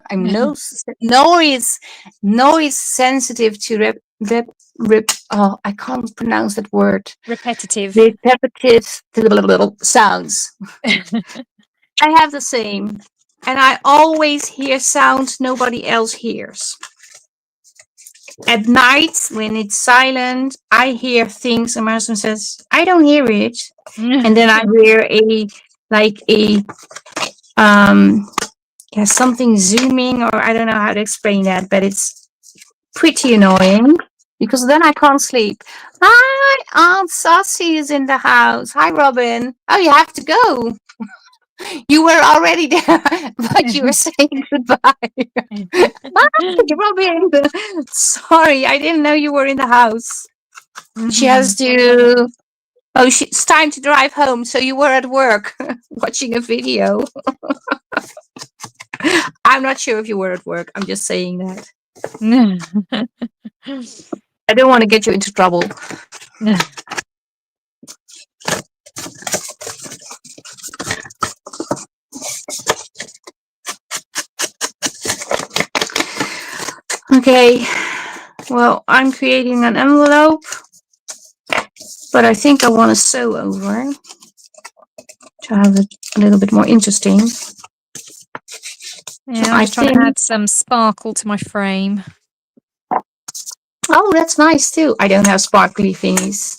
I'm noise sensitive to oh, I can't pronounce that word. Repetitive. Repetitive sounds. I have the same, and I always hear sounds nobody else hears. At night, when it's silent, I hear things, and my husband says, "I don't hear it," and then I hear something zooming, or I don't know how to explain that, but it's pretty annoying because then I can't sleep. Hi, Aunt Sassy is in the house. Hi, Robin. Oh, you have to go. You were already there, but you were saying goodbye. Hi, Robin. Sorry, I didn't know you were in the house. She has to. Oh, it's time to drive home. So you were at work watching a video. I'm not sure if you were at work. I'm just saying that. I don't want to get you into trouble. Okay. Well, I'm creating an envelope, but I think I want to sew over to have it a little bit more interesting. Yeah, I'm just trying to add some sparkle to my frame. Oh, that's nice too. I don't have sparkly thingies.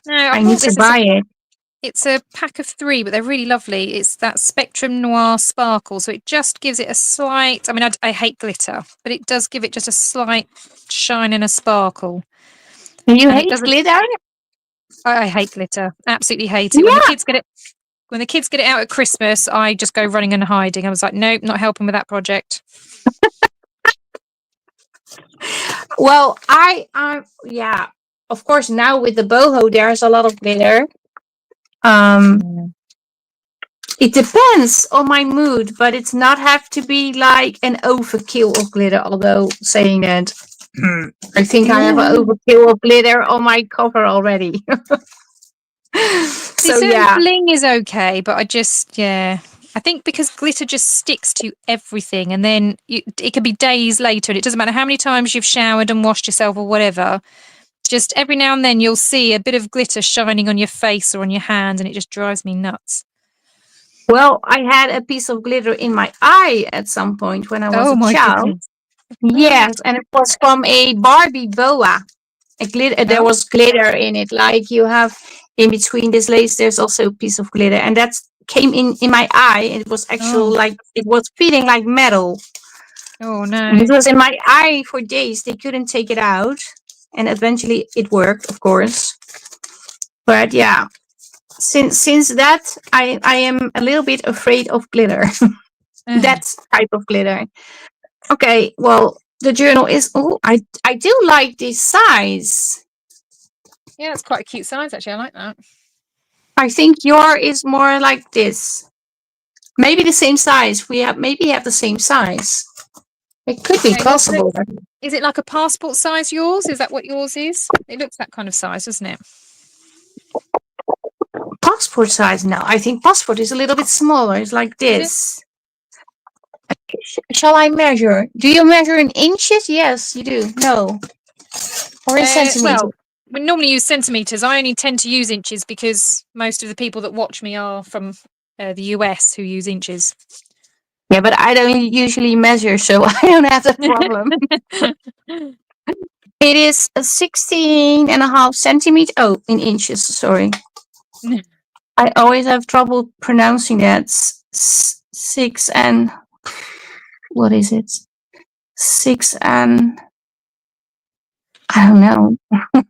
No, I need to buy it. It's a pack of 3, but they're really lovely. It's that Spectrum Noir sparkle, so it just gives it a slight. I mean, I hate glitter, but it does give it just a slight shine and a sparkle. You hate glitter? I hate glitter. Absolutely hate it. Yeah. When the kids get it out at Christmas, I just go running and hiding. I was like, nope, not helping with that project. Well, yeah. Of course, now with the boho, there's a lot of glitter. It depends on my mood, but it's not have to be like an overkill of glitter. Although saying that, I think I have an overkill of glitter on my cover already. See, So certain yeah. bling is okay, but I think because glitter just sticks to everything, and then it can be days later, and it doesn't matter how many times you've showered and washed yourself or whatever. Just every now and then you'll see a bit of glitter shining on your face or on your hand, and it just drives me nuts. Well, I had a piece of glitter in my eye at some point when I was Oh a my child. goodness. Yes, and it was from a Barbie boa. There Oh, was glitter in it, like you have in between this lace. There's also a piece of glitter, and that came in my eye. And it was actual oh, like it was feeling like metal. oh And it no. was in my eye for days. They couldn't take it out, and eventually it worked, of course. But yeah, since that, I am a little bit afraid of glitter. That type of glitter. Okay, well, the journal is. Oh, I do like this size. Yeah, it's quite a cute size actually. I like that. I think your is more like this. Maybe the same size. We have maybe have the same size. It could be Okay, possible. is it like a passport size yours? Is that what yours is? It looks that kind of size, doesn't it? Passport size? No, I think passport is a little bit smaller. It's like Is it? this. Shall I measure? Do you measure in inches? Yes, you do. No, or in centimeters. Well, we normally use centimeters. I only tend to use inches because most of the people that watch me are from the US who use inches. Yeah, but I don't usually measure, so I don't have that problem. It is a 16 and a half centimeter. Oh, in inches. Sorry. I always have trouble pronouncing that. Six and what is it? 6 and I don't know. A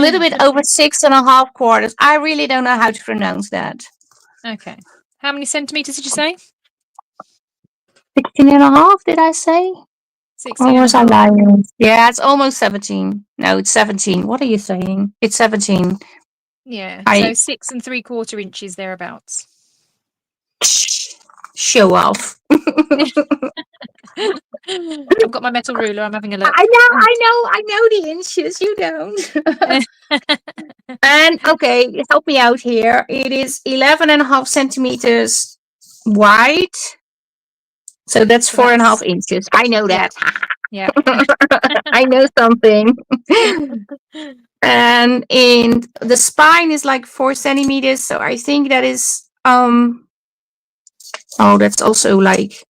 little bit over 6.5 quarters. I really don't know how to pronounce that. Okay. How many centimeters did you say? 16 and a half, did I say? 16 Or and a was I half. lying? Yeah, it's almost 17. No, it's 17. What are you saying? It's 17. Yeah. I So 6 3/4 inches thereabouts. show off. I've got my metal ruler. I'm having a look. I know the inches. You don't. And okay, help me out here. It is 11 and a half centimeters wide. So that's So 4.5 that's inches. I know yeah, that. yeah. I know something. And in the spine is like 4 centimeters. So I think that is oh, that's also like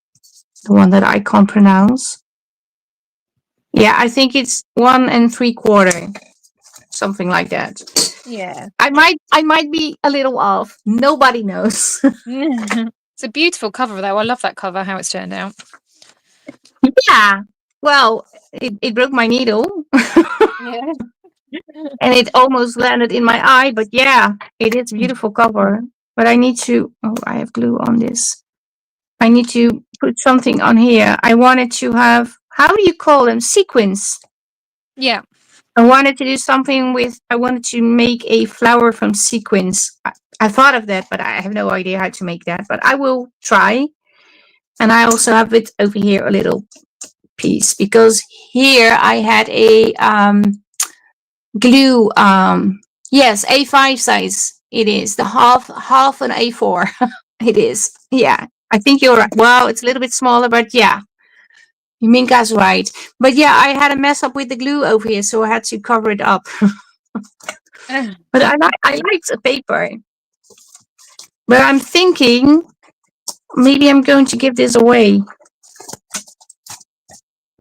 the one that I can't pronounce. Yeah, I think it's 1 3/4. Something like that. Yeah. I might be a little off. Nobody knows. It's a beautiful cover though. I love that cover, how it's turned out. Yeah. Well, it broke my needle Yeah. and it almost landed in my eye, but yeah, it is a beautiful cover. But I need to oh, I have glue on this. I need to put something on here. I wanted to have how do you call them? Sequins. Yeah. I wanted to do something with I wanted to make a flower from sequins. I thought of that, but I have no idea how to make that. But I will try. And I also have it over here a little piece because here I had a glue yes, A5 size. It is the half an A4. It is. Yeah. I think you're right. Well, it's a little bit smaller, but yeah. Minka's right. But yeah, I had a mess up with the glue over here, so I had to cover it up. But I liked the paper. But I'm thinking maybe I'm going to give this away.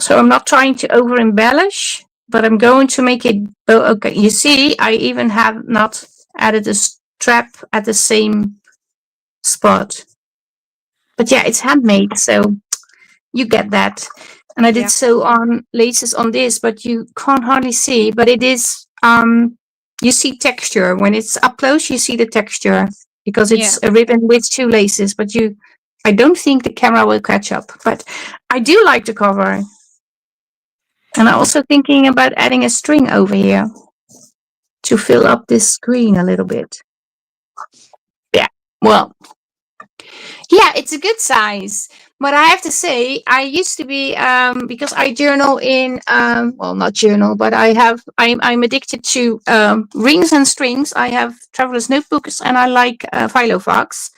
So I'm not trying to over embellish, but I'm going to make it. Oh, okay. You see, I even have not added a strap at the same spot. But yeah, it's handmade, so you get that. And I did Yeah. sew on laces on this, but you can't hardly see. But it is you see texture. When it's up close, you see the texture because Yeah. it's a ribbon with two laces, but I don't think the camera will catch up. But I do like the cover. And I'm also thinking about adding a string over here to fill up this screen a little bit. Yeah, well, yeah, it's a good size. But I have to say, I used to be because I journal in well, not journal, but I'm addicted to rings and strings. I have traveler's notebooks, and I like Filofax.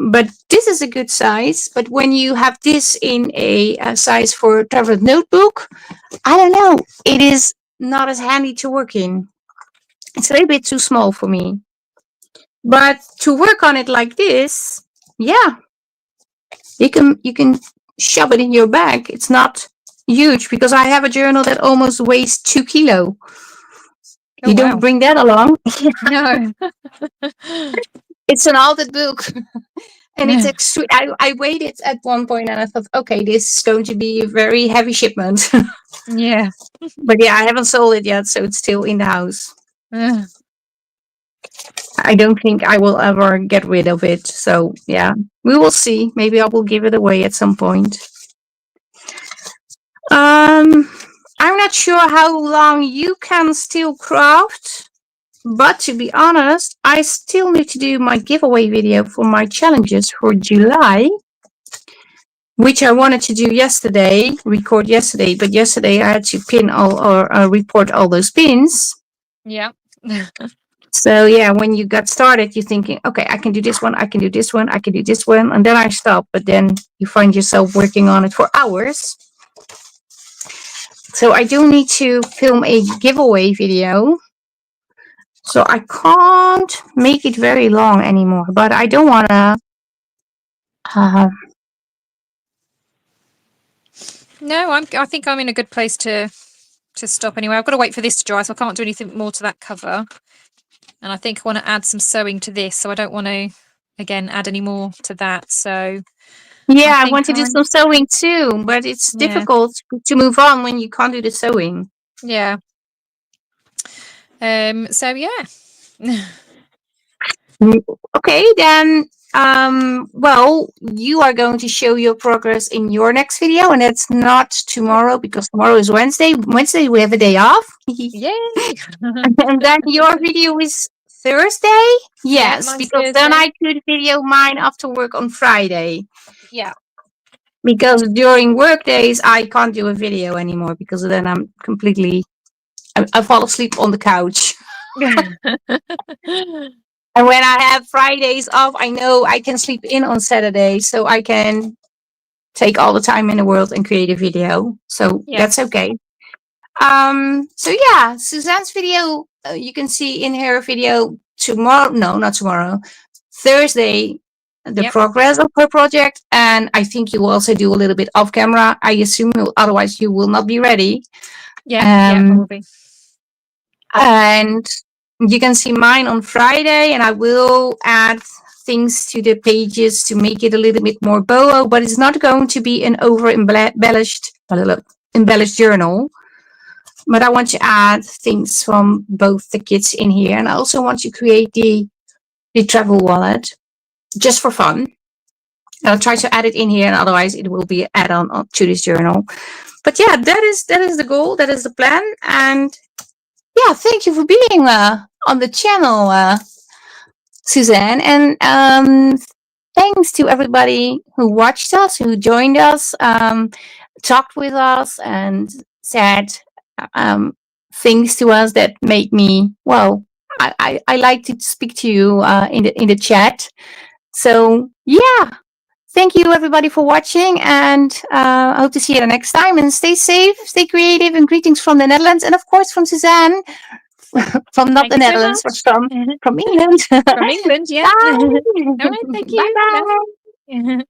But this is a good size. But when you have this in a size for traveler's notebook, I don't know. It is not as handy to work in. It's a little bit too small for me. But to work on it like this, yeah, you can shove it in your bag. It's not huge because I have a journal that almost weighs 2 kilo. Oh, You don't wow. bring that along. No. It's an altered book. And it's extreme. I weighed it at one point and I thought, okay, this is going to be a very heavy shipment. Yeah. But yeah, I haven't sold it yet, so it's still in the house. Uh, I don't think I will ever get rid of it. So yeah, we will see. Maybe I will give it away at some point. I'm not sure how long you can still craft, but to be honest, I still need to do my giveaway video for my challenges for July, which I wanted to do yesterday, record yesterday, but yesterday I had to pin all or report all those pins. yeah. So yeah, when you got started, you're thinking, okay, I can do this one, I can do this one, I can do this one, and then I stop. But then you find yourself working on it for hours. So I do need to film a giveaway video. So I can't make it very long anymore, but I don't want to. No, I think I'm in a good place to stop anyway. I've got to wait for this to dry, so I can't do anything more to that cover. And I think I want to add some sewing to this, so I don't want to again add any more to that. So Yeah, I think want to do some sewing too, but it's difficult to move on when you can't do the sewing. Yeah. So yeah. Okay, then well, you are going to show your progress in your next video, and it's not tomorrow because tomorrow is Wednesday. Wednesday we have a day off. Yay. And then your video is Thursday? Yes, mine's because then Thursday. I could video mine after work on Friday. Yeah. Because during work days I can't do a video anymore because then I'm completely I fall asleep on the couch. And when I have Fridays off, I know I can sleep in on Saturday, so I can take all the time in the world and create a video. So that's okay. So yeah, Suzanne's video, you can see in her video tomorrow. No, not tomorrow. Thursday, the progress of her project. And I think you will also do a little bit off camera. I assume otherwise you will not be ready. Yeah, probably. And you can see mine on Friday, and I will add things to the pages to make it a little bit more boho, but it's not going to be an over embellished journal. But I want to add things from both the kits in here, and I also want to create the travel wallet just for fun. I'll try to add it in here, and otherwise it will be add on to this journal. But yeah, that is the goal, that is the plan, and yeah, thank you for being on the channel, Suzanne, and thanks to everybody who watched us, who joined us, talked with us, and said things to us that made me, well, I like to speak to you in the chat. So yeah, thank you everybody for watching, and I hope to see you the next time. And stay safe, stay creative, and greetings from the Netherlands, and of course from Suzanne, from not the Netherlands, but from England. From England, yeah. All right, thank you. Bye bye.